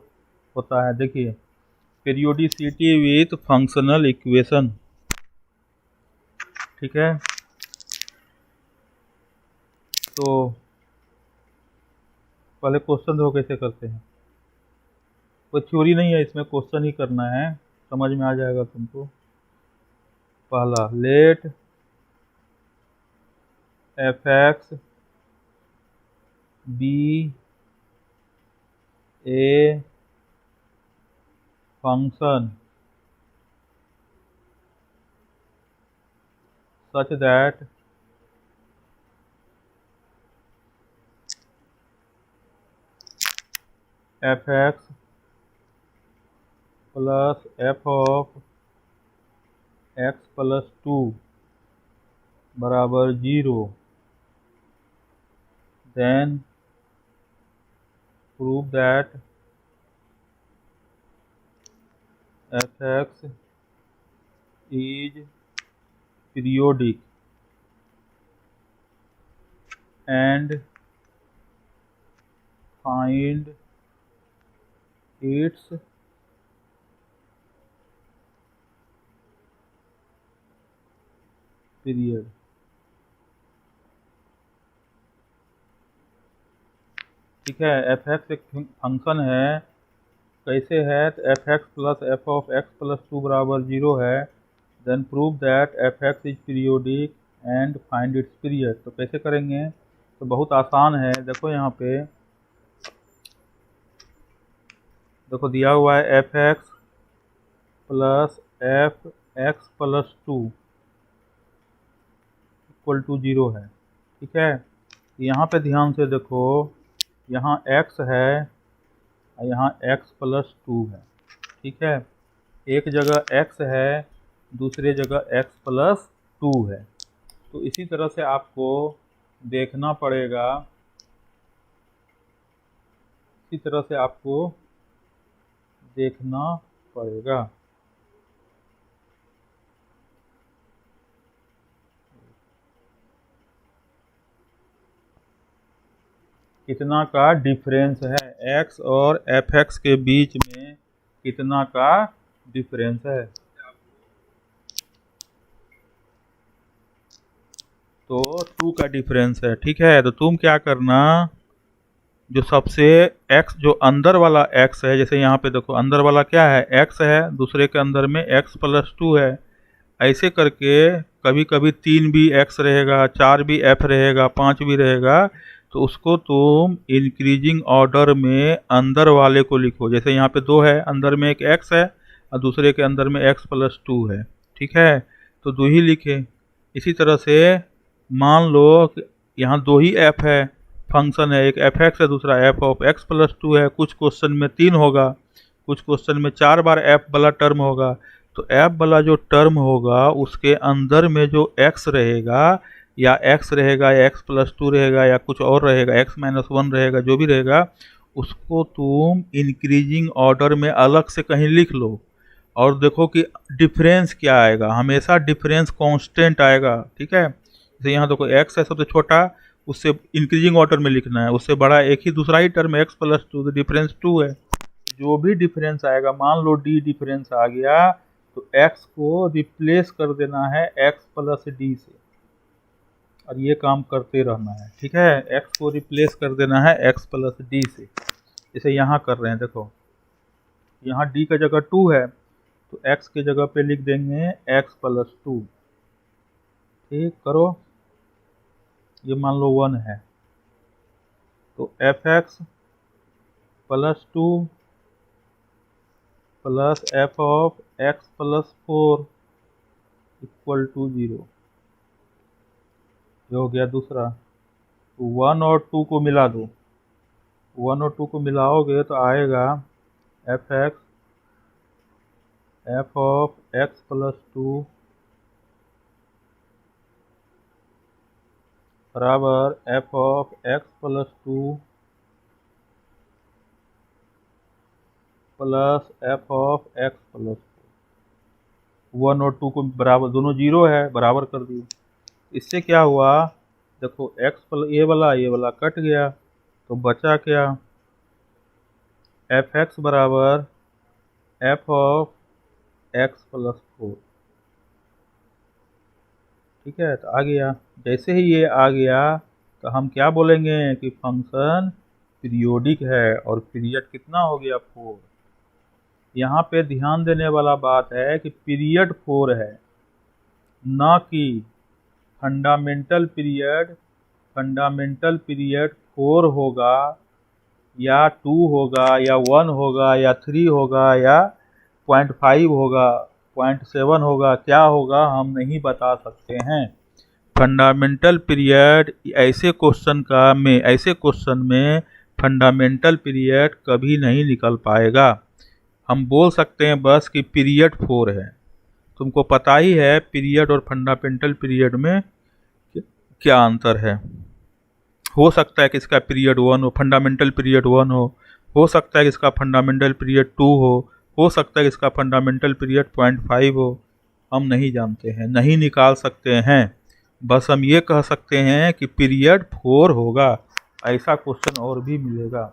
होता है। देखिए पीरियोडिसिटी विथ फंक्शनल इक्वेशन, ठीक है, तो पहले क्वेश्चन देखो कैसे करते हैं, कोई थ्योरी नहीं है इसमें, क्वेश्चन ही करना है, समझ में आ जाएगा तुमको। पहला, let f x be a function such that fx plus f of x plus 2 बराबर 0, then prove that fx is periodic and find its period. ठीक है, एफ एक्स एक फंक्शन है, कैसे है, तो f x plus f of x plus 2 बराबर 0 है, then prove that f x is periodic and find its period. तो कैसे करेंगे, तो बहुत आसान है, देखो यहाँ पे देखो दिया हुआ है f x plus f x plus 2 equal to 0 है, ठीक है। यहाँ पे ध्यान से देखो, यहाँ x है और यहाँ x प्लस 2 है, ठीक है, एक जगह x है, दूसरे जगह x प्लस 2 है। तो इसी तरह से आपको देखना पड़ेगा, इसी तरह से आपको देखना पड़ेगा। कितना का डिफरेंस है, x और fx के बीच में कितना का डिफरेंस है, तो 2 का डिफरेंस है, ठीक है। तो तुम क्या करना, जो सबसे x जो अंदर वाला x है, जैसे यहाँ पे देखो अंदर वाला क्या है, x है, दूसरे के अंदर में x प्लस 2 है, ऐसे करके कभी कभी 3 भी x रहेगा, 4 भी f रहेगा, 5 भी रहेगा, तो उसको तुम इंक्रीजिंग ऑर्डर में अंदर वाले को लिखो। जैसे यहाँ पे 2 है, अंदर में एक x है और दूसरे के अंदर में x प्लस 2 है, ठीक है, तो 2 ही लिखे। इसी तरह से मान लो कि यहाँ दो ही एफ है, फंक्शन है, एक एफ एक्स है, दूसरा F of x plus to है। कुछ क्वेश्चन में 3 होगा, कुछ क्वेश्चन में 4 बार एफ वाला टर्म होगा। तो एफ वाला जो टर्म होगा उसके अंदर में जो एक्स रहेगा, या एक्स रहेगा, या एक्स प्लस टू रहेगा, या कुछ और रहेगा, एक्स माइनस वन रहेगा, जो भी रहेगा उसको तुम इंक्रीजिंग ऑर्डर में अलग से कहीं लिख लो, और देखो कि डिफरेंस क्या आएगा। हमेशा डिफरेंस कांस्टेंट आएगा, ठीक है। जैसे यहाँ देखो एक्स है सबसे छोटा, उससे इंक्रीजिंग ऑर्डर में लिखना है, उससे बड़ा एक ही दूसरा ही टर्म एक्स प्लस टू, तो डिफरेंस 2 है। जो भी डिफरेंस आएगा, मान लो डी डिफरेंस आ गया, तो एक्स को रिप्लेस कर देना है एक्स प्लस डी से, और ये काम करते रहना है, ठीक है। एक्स को रिप्लेस कर देना है एक्स प्लस डी से, जैसे यहाँ कर रहे हैं। देखो यहाँ डी का जगह 2 है, तो x के जगह पे लिख देंगे x प्लस टू, ठीक। करो, ये मान लो 1 है, तो f x plus two plus f of x plus 4 equal to 0। ये हो गया दूसरा। तो 1 और 2 को मिला दो, 1 और 2 को मिलाओगे तो आएगा f x f of x plus two बराबर f of x plus two plus f of x plus 1 और 2 को बराबर, दोनों 0 है, बराबर कर दिए। इससे क्या हुआ, देखो एक्स प्लस ये वाला कट गया, तो बचा क्या, एफ एक्स बराबर एफ ऑफ एक्स प्लस 4, ठीक है। तो आ गया, जैसे ही ये आ गया तो हम क्या बोलेंगे कि फंक्शन पीरियोडिक है, और पीरियड कितना हो गया 4। यहाँ पे ध्यान देने वाला बात है कि पीरियड 4 है, ना कि फंडामेंटल पीरियड। फंडामेंटल पीरियड 4 होगा, या 2 होगा, या 1 होगा, या 3 होगा, या 0.5 होगा, 0.7 होगा, क्या होगा हम नहीं बता सकते हैं। फंडामेंटल पीरियड ऐसे क्वेश्चन में फंडामेंटल पीरियड कभी नहीं निकल पाएगा। हम बोल सकते हैं बस कि पीरियड 4 है। तुमको पता ही है पीरियड और फंडामेंटल पीरियड में क्या अंतर है। हो सकता है कि इसका पीरियड 1 हो, फंडामेंटल पीरियड 1 हो सकता है कि इसका फंडामेंटल पीरियड 2 हो सकता है कि इसका फंडामेंटल पीरियड 0.5 हो। हम नहीं जानते हैं, नहीं निकाल सकते हैं। बस हम ये कह सकते हैं कि पीरियड 4 होगा। ऐसा क्वेश्चन और भी मिलेगा,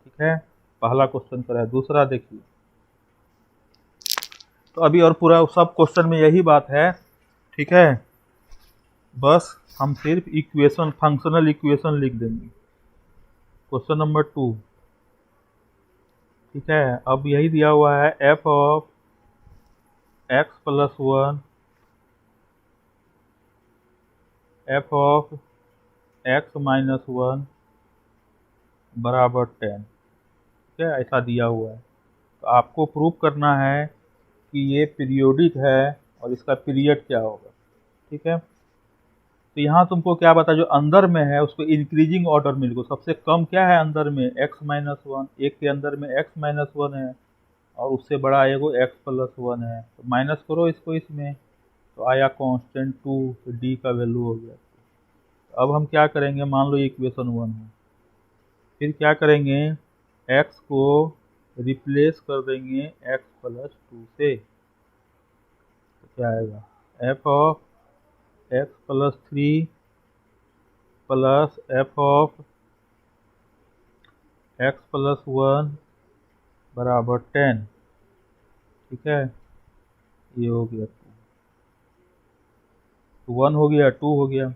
ठीक है। पहला क्वेश्चन करा है, दूसरा देखिए। तो अभी और पूरा सब क्वेश्चन में यही बात है, ठीक है। बस हम सिर्फ इक्वेशन, फंक्शनल इक्वेशन लिख देंगे। क्वेश्चन नंबर 2, ठीक है। अब यही दिया हुआ है F of x plus 1 f of x minus 1 बराबर 10, ठीक है। ऐसा दिया हुआ है, तो आपको प्रूव करना है कि ये पीरियोडिक है और इसका पीरियड क्या होगा, ठीक है। तो यहाँ तुमको क्या बता, जो अंदर में है उसको इंक्रीजिंग ऑर्डर मिल गो। सबसे कम क्या है अंदर में, एक्स माइनस 1, एक के अंदर में एक्स माइनस 1 है, और उससे बड़ा एगो एक्स प्लस 1 है। तो माइनस करो इसको इसमें, तो आया कांस्टेंट 2, तो डी का वैल्यू हो गया। तो अब हम क्या करेंगे, मान लो इक्वेशन 1 है, फिर क्या करेंगे, एक्स को रिप्लेस कर देंगे एक्स प्लस 2 से, तो क्या आएगा, F of x plus 3 plus f of x plus 1 बराबर 10, ठीक है। ये हो गया 1 हो गया, 2 हो गया,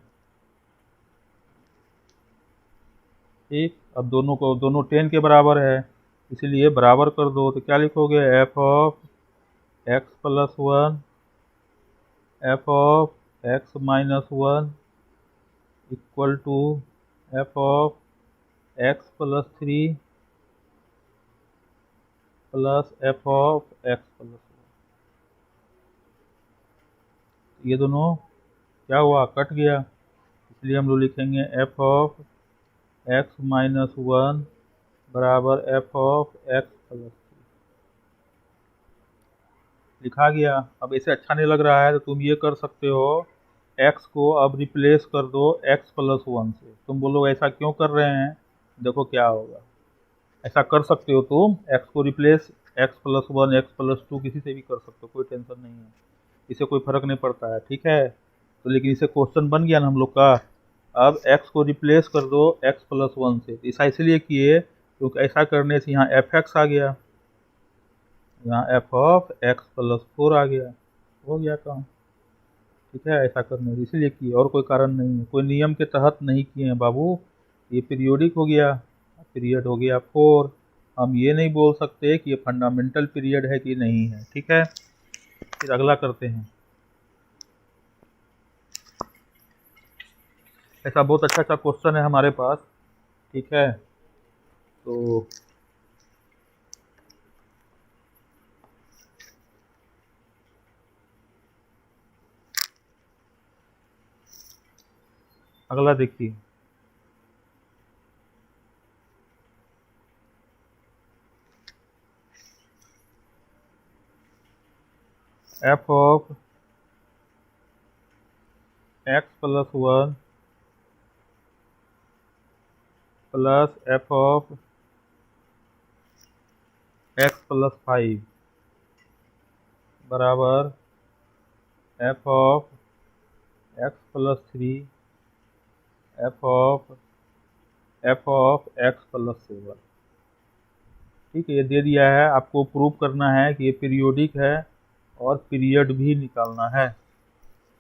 ठीक। अब दोनों 10 के बराबर है, इसलिए बराबर कर दो। तो क्या लिखोगे, f of x plus 1 f of x minus 1 equal to f of x plus 3 plus f of x plus 1। ये दोनों क्या हुआ, कट गया, इसलिए हम लोग लिखेंगे f of x minus one बराबर f of x plus three. लिखा गया। अब इसे अच्छा नहीं लग रहा है तो तुम ये कर सकते हो, एक्स को अब रिप्लेस कर दो एक्स प्लस वन से। तुम बोलो ऐसा क्यों कर रहे हैं, देखो क्या होगा। ऐसा कर सकते हो तुम, एक्स को replace x plus one x plus to किसी से भी कर सकते हो, कोई टेंशन नहीं है, इससे कोई फर्क नहीं पड़ता है, ठीक है। तो लेकिन इसे क्वेश्चन बन गया ना हम लोग का। अब एक्स को रिप्लेस कर दो एक्स प्लस वन से। ऐसा इसलिए किए क्योंकि ऐसा करने से यहाँ एफ एक्स आ गया, यहाँ f of x plus four आ गया, हो गया काम, ठीक है। ऐसा करने से इसलिए किए, और कोई कारण नहीं है, कोई नियम के तहत नहीं किए हैं बाबू। ये पीरियोडिक हो गया, पीरियड हो गया फोर। हम ये नहीं बोल सकते कि ये फंडामेंटल पीरियड है कि नहीं है, ठीक है। फिर अगला करते हैं। ऐसा बहुत अच्छा अच्छा क्वेश्चन है हमारे पास, ठीक है। तो अगला देखिए, f of x plus one plus f of x plus five बराबर f of x plus three f of x plus seven. ठीक है, ये दे दिया है, आपको प्रूव करना है कि ये पीरियोडिक है और पीरियड भी निकालना है,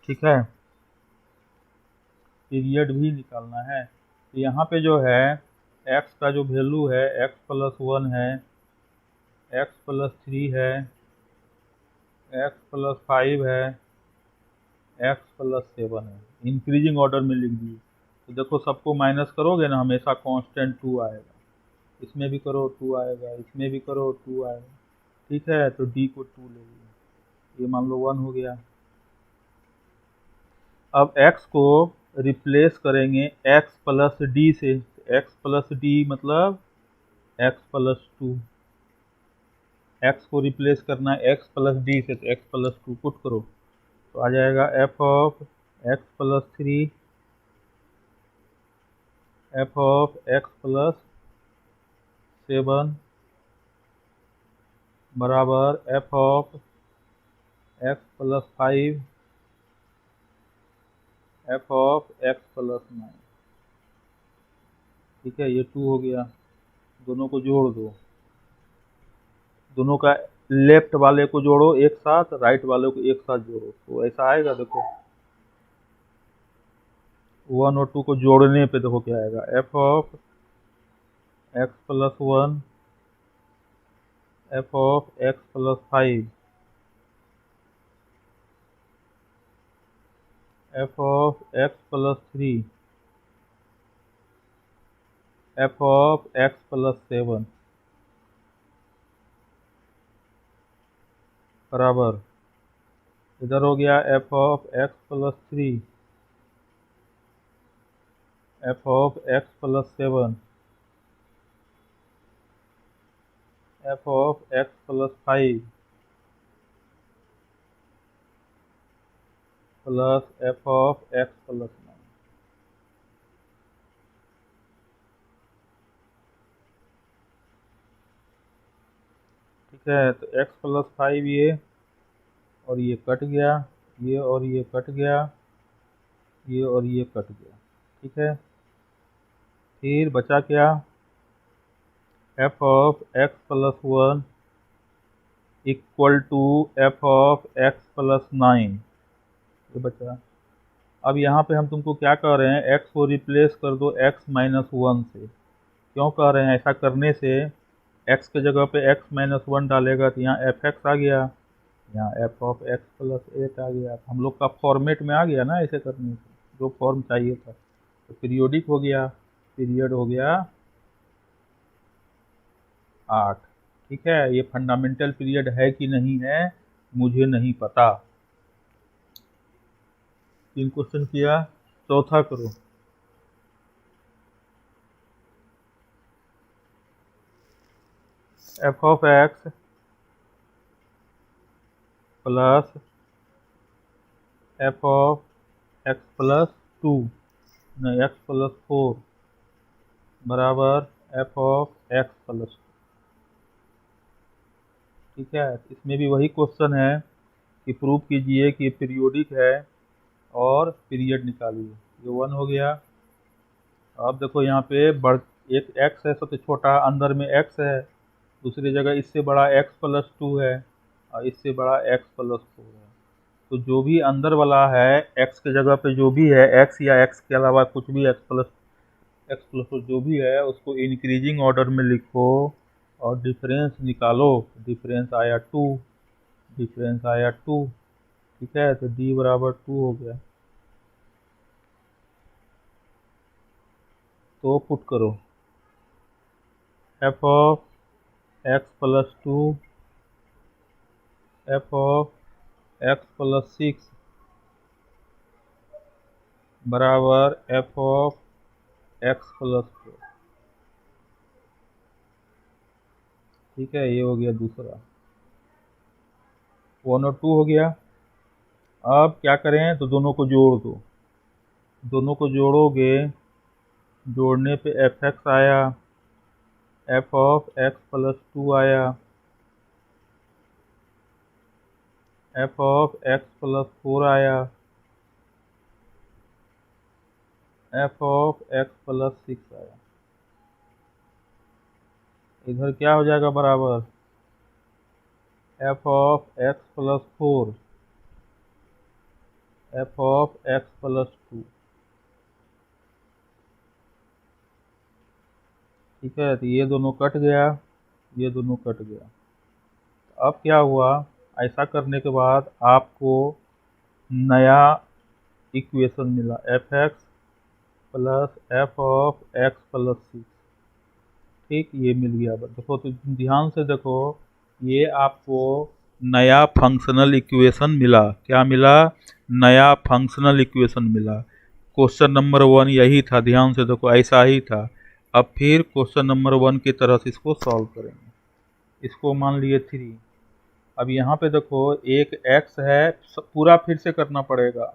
ठीक है। पीरियड भी निकालना है। तो यहाँ पे जो है एक्स का जो वैल्यू है एक्स प्लस वन है, एक्स प्लस थ्री है, एक्स प्लस फाइव है, एक्स प्लस सेवन है, इंक्रीजिंग ऑर्डर में लिख दिए। तो देखो सबको माइनस करोगे ना हमेशा कांस्टेंट टू आएगा, इसमें भी करो टू आएगा, इसमें भी करो टू आएगा, ठीक है। तो डी को टू ले लिया, ये मान लो वन हो गया। अब x को रिप्लेस करेंगे x प्लस डी से, x प्लस डी मतलब x प्लस टू। x को रिप्लेस करना है x प्लस डी से, तो x प्लस टू पुट करो तो आ जाएगा f of x plus three f of x plus seven बराबर f of x plus five f of x plus nine, ठीक है। ये टू हो गया, दोनों को जोड़ दो, दोनों का लेफ्ट वाले को जोड़ो एक साथ, राइट वाले को एक साथ जोड़ो, तो ऐसा आएगा। देखो वन और टू को जोड़ने पे देखो क्या आएगा, F of x plus one F of x plus five f of x plus three f of x plus seven बराबर, इधर हो गया f of x plus three f of x plus seven F of x plus five plus f of x plus nine, ठीक है। तो एक्स प्लस फाइव ये और ये कट गया, ये और ये कट गया, ये और ये कट गया, ठीक है। फिर बचा क्या, f of x plus one equal to f of x plus nine, ये बचा। अब यहाँ पे हम तुमको क्या कह रहे हैं, एक्स को रिप्लेस कर दो एक्स माइनस वन से। क्यों कह रहे हैं, ऐसा करने से एक्स के जगह पे एक्स माइनस वन डालेगा तो यहाँ एफ एक्स आ गया, यहाँ f of x plus eight आ गया। हम लोग का फॉर्मेट में आ गया ना ऐसे करने से, जो फॉर्म चाहिए था। तो पीरियोडिक हो गया, पीरियड हो गया 8, ठीक है। ये फंडामेंटल पीरियड है कि नहीं है मुझे नहीं पता। 3 क्वेश्चन किया, चौथा करो। F of x plus f of x plus to, नहीं एक्स प्लस फोर बराबर एफ ऑफ एक्स प्लस, ठीक है। इसमें भी वही क्वेश्चन है कि प्रूव कीजिए कि पीरियोडिक है और पीरियड निकालिए। ये वन हो गया। अब देखो यहाँ पे एक एक्स है सबसे छोटा, अंदर में एक्स है, दूसरी जगह इससे बड़ा एक्स प्लस टू है और इससे बड़ा एक्स प्लस फोर है। तो जो भी अंदर वाला है एक्स के जगह पे जो भी है एक्स या एक्स के अलावा कुछ भी एक्स प्लस जो भी है उसको इंक्रीजिंग ऑर्डर में लिखो और डिफरेंस निकालो। डिफरेंस आया टू, डिफरेंस आया टू, ठीक है। तो डी बराबर टू हो गया। तो पुट करो f of x plus two f of x plus six बराबर f of x plus four, ठीक है। ये हो गया दूसरा, वन और टू हो गया। अब क्या करें, तो दोनों को जोड़ दो। दोनों को जोड़ोगे, जोड़ने पे एफ एक्स आया, f of x plus two आया, f of x plus four आया, f of x plus six आया। इधर क्या हो जाएगा बराबर f of x plus four, f of x plus two, ठीक है। तो ये दोनों कट गया, ये दोनों कट गया। अब क्या हुआ, ऐसा करने के बाद आपको नया इक्वेशन मिला F x plus f of x plus six, ठीक। ये मिल गया। देखो तो ध्यान से देखो, ये आपको नया फंक्शनल इक्वेशन मिला। क्या मिला? नया फंक्शनल इक्वेशन मिला। क्वेश्चन नंबर वन यही था, ध्यान से देखो ऐसा ही था। अब फिर क्वेश्चन नंबर वन की तरह से इसको सॉल्व करेंगे। इसको मान लिए थ्री। अब यहाँ पे देखो एक एक्स है, पूरा फिर से करना पड़ेगा,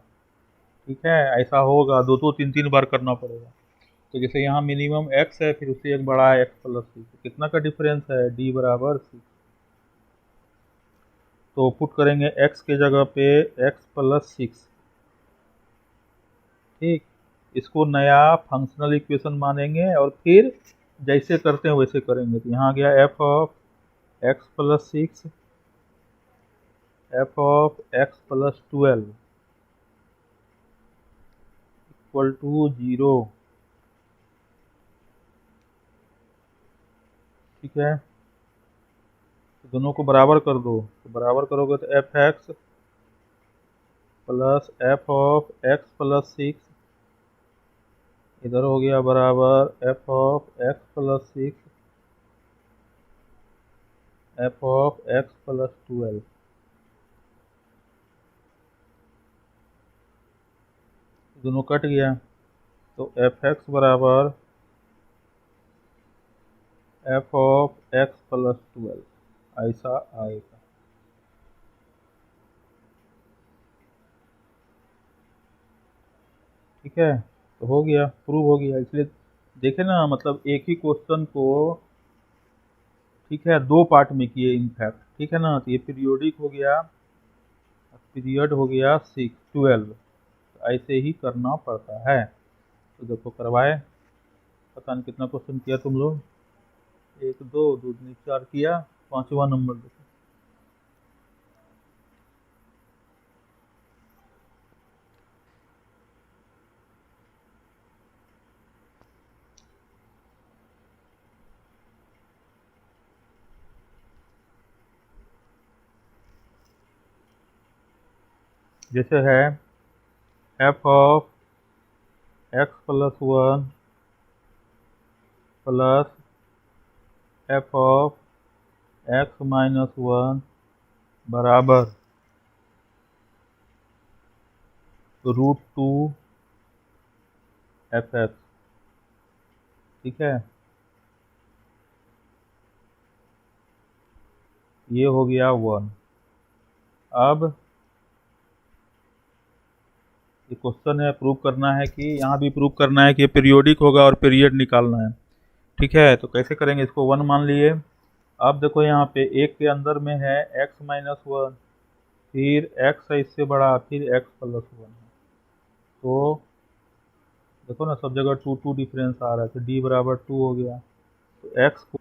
ठीक है। ऐसा होगा, दो दो तीन तीन बार करना पड़ेगा। तो जैसे यहाँ मिनिमम एक्स है, फिर उससे एक बड़ा है एक्स प्लस सिक्स, कितना का डिफरेंस है, डी बराबर सिक्स। तो पुट करेंगे एक्स के जगह पे एक्स प्लस सिक्स, ठीक। इसको नया फंक्शनल इक्वेशन मानेंगे और फिर जैसे करते हैं वैसे करेंगे। तो यहाँ गया f of x plus six, f of x plus twelve equal to zero, ठीक है। तो दोनों को बराबर कर दो। तो बराबर करोगे तो f x plus f of x plus six इधर हो गया बराबर f of x plus six f of x plus twelve. दोनों कट गया। तो एफ एक्स बराबर f of x plus twelve ऐसा आएगा, ठीक है। तो हो गया, प्रूव हो गया। इसलिए देखे ना, मतलब एक ही क्वेश्चन को, ठीक है, दो पार्ट में किए इनफैक्ट, ठीक है ना। तो ये पीरियोडिक हो गया, पीरियड हो गया सिक्स ट्वेल्व, ऐसे ही करना पड़ता है। तो देखो करवाए, पता नहीं कितना क्वेश्चन किया तुम लोग, एक दो दो तीन चार किया, पांचवा नंबर देखो। जैसे है F of x plus one plus f of x minus one बराबर रूट टू एफ एक्स, ठीक है। ये हो गया 1। अब ये क्वेश्चन है, प्रूव करना है कि यहाँ भी प्रूव करना है कि ये पीरियोडिक होगा और पीरियड निकालना है। ठीक है, तो कैसे करेंगे? इसको 1 मान लिए। अब देखो यहाँ पे एक के अंदर में है x-1, फिर x है इससे बड़ा, फिर x+1 है। तो देखो ना, सब जगह 2 2 डिफरेंस आ रहा है, तो d बराबर 2 हो गया। तो x को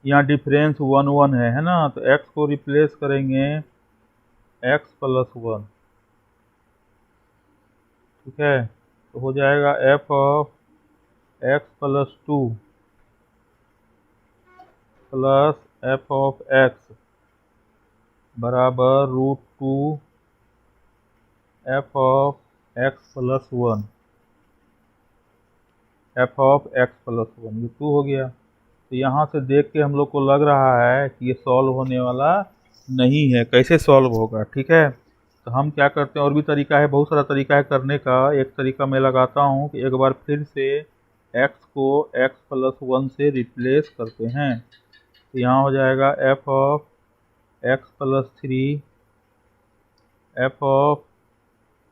यहाँ डिफरेंस 1 1 है ना, तो x को रिप्लेस करेंगे x+1। ठीक है, तो हो जाएगा f of x+2 plus f of x बराबर √2 f of x+1। f of x+1 ये 2 हो गया। तो यहाँ से देख के हम लोग को लग रहा है कि ये सॉल्व होने वाला नहीं है। कैसे सॉल्व होगा? ठीक है, तो हम क्या करते हैं, और भी तरीका है, बहुत सारा तरीका है करने का। एक तरीका मैं लगाता हूँ कि एक बार फिर से x को x+1 से रिप्लेस करते हैं। तो यहाँ हो जाएगा f of x+3 f of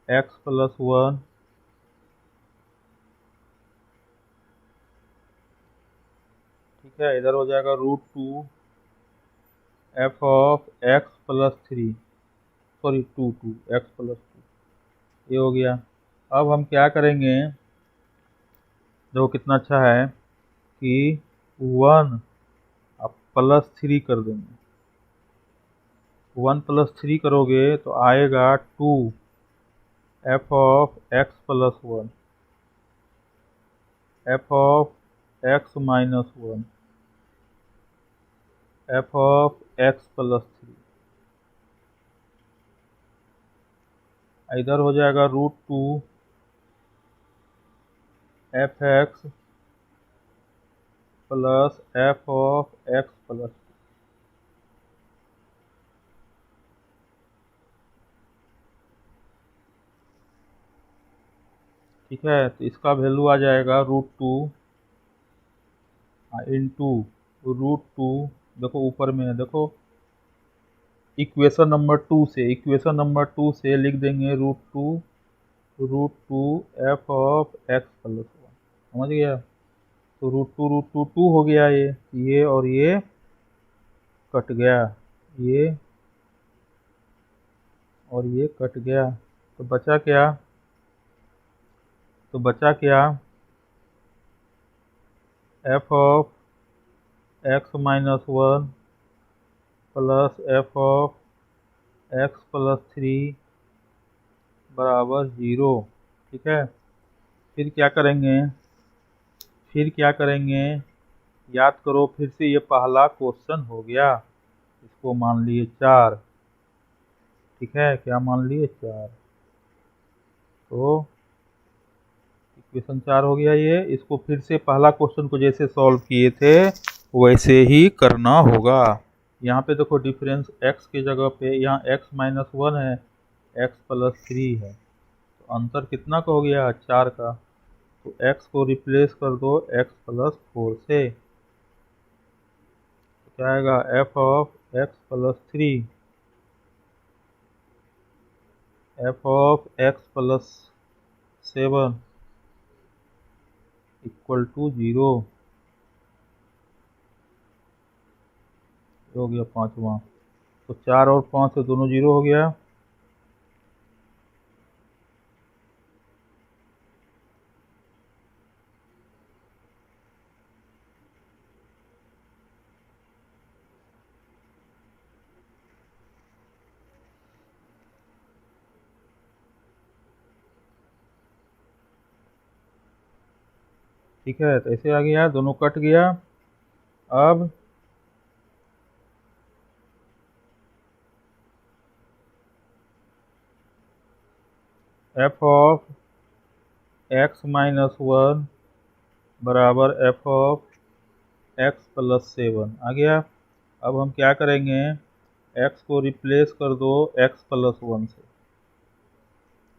x+1 ठीक है, इधर हो जाएगा √2 f of x+3 sorry 2 2 x+2 ये हो गया। अब हम क्या करेंगे, देखो कितना अच्छा है कि 1 अब +3 कर देंगे। 1 + 3 करोगे तो आएगा 2 f of x+1 f of x-1 f of x+3। इधर हो जाएगा √2 f(x) plus f of x+2। ठीक है, तो इसका वैल्यू आ जाएगा √2 इंटू √2। देखो ऊपर में है, देखो इक्वेशन नंबर 2 से लिख देंगे √2 f ऑफ x+1। समझ गया? तो √2 2 हो गया, ये और ये कट गया, ये और ये कट गया। तो बचा क्या? f of x-1 plus f of x+3 बराबर 0। ठीक है, फिर क्या करेंगे? याद करो फिर से, ये पहला क्वेश्चन हो गया, इसको मान लिए 4। ठीक है, क्या मान लिए? 4। तो इक्वेशन 4 हो गया ये। इसको फिर से पहला क्वेश्चन को जैसे सॉल्व किए थे वैसे ही करना होगा। यहाँ पे देखो डिफरेंस x की जगह पे यहाँ x-1 है, x+3 है, तो अंतर कितना का हो गया? 4 का। तो x को रिप्लेस कर दो x+4 से, तो क्या आएगा? f of x+3 f of x+7 equal to 0 हो गया पांचवा। तो 4 और 5 से दोनों 0 हो गया। ठीक है, तो ऐसे आ गया, दोनों कट गया। अब f ऑफ x-1 बराबर f ऑफ x+7 आ गया। अब हम क्या करेंगे, x को रिप्लेस कर दो x+1 से।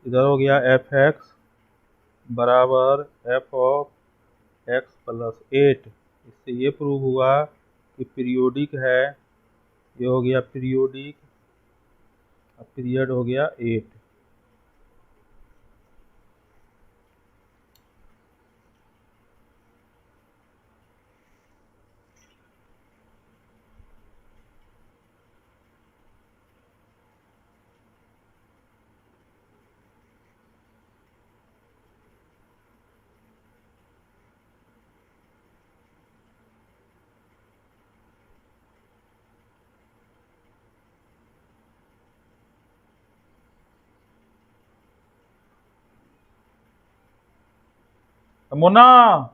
इधर हो गया f(x) बराबर f ऑफ x+8। इससे ये प्रूव हुआ कि पीरियोडिक है। ये हो गया पीरियोडिक, अब पीरियड हो गया 8। मोना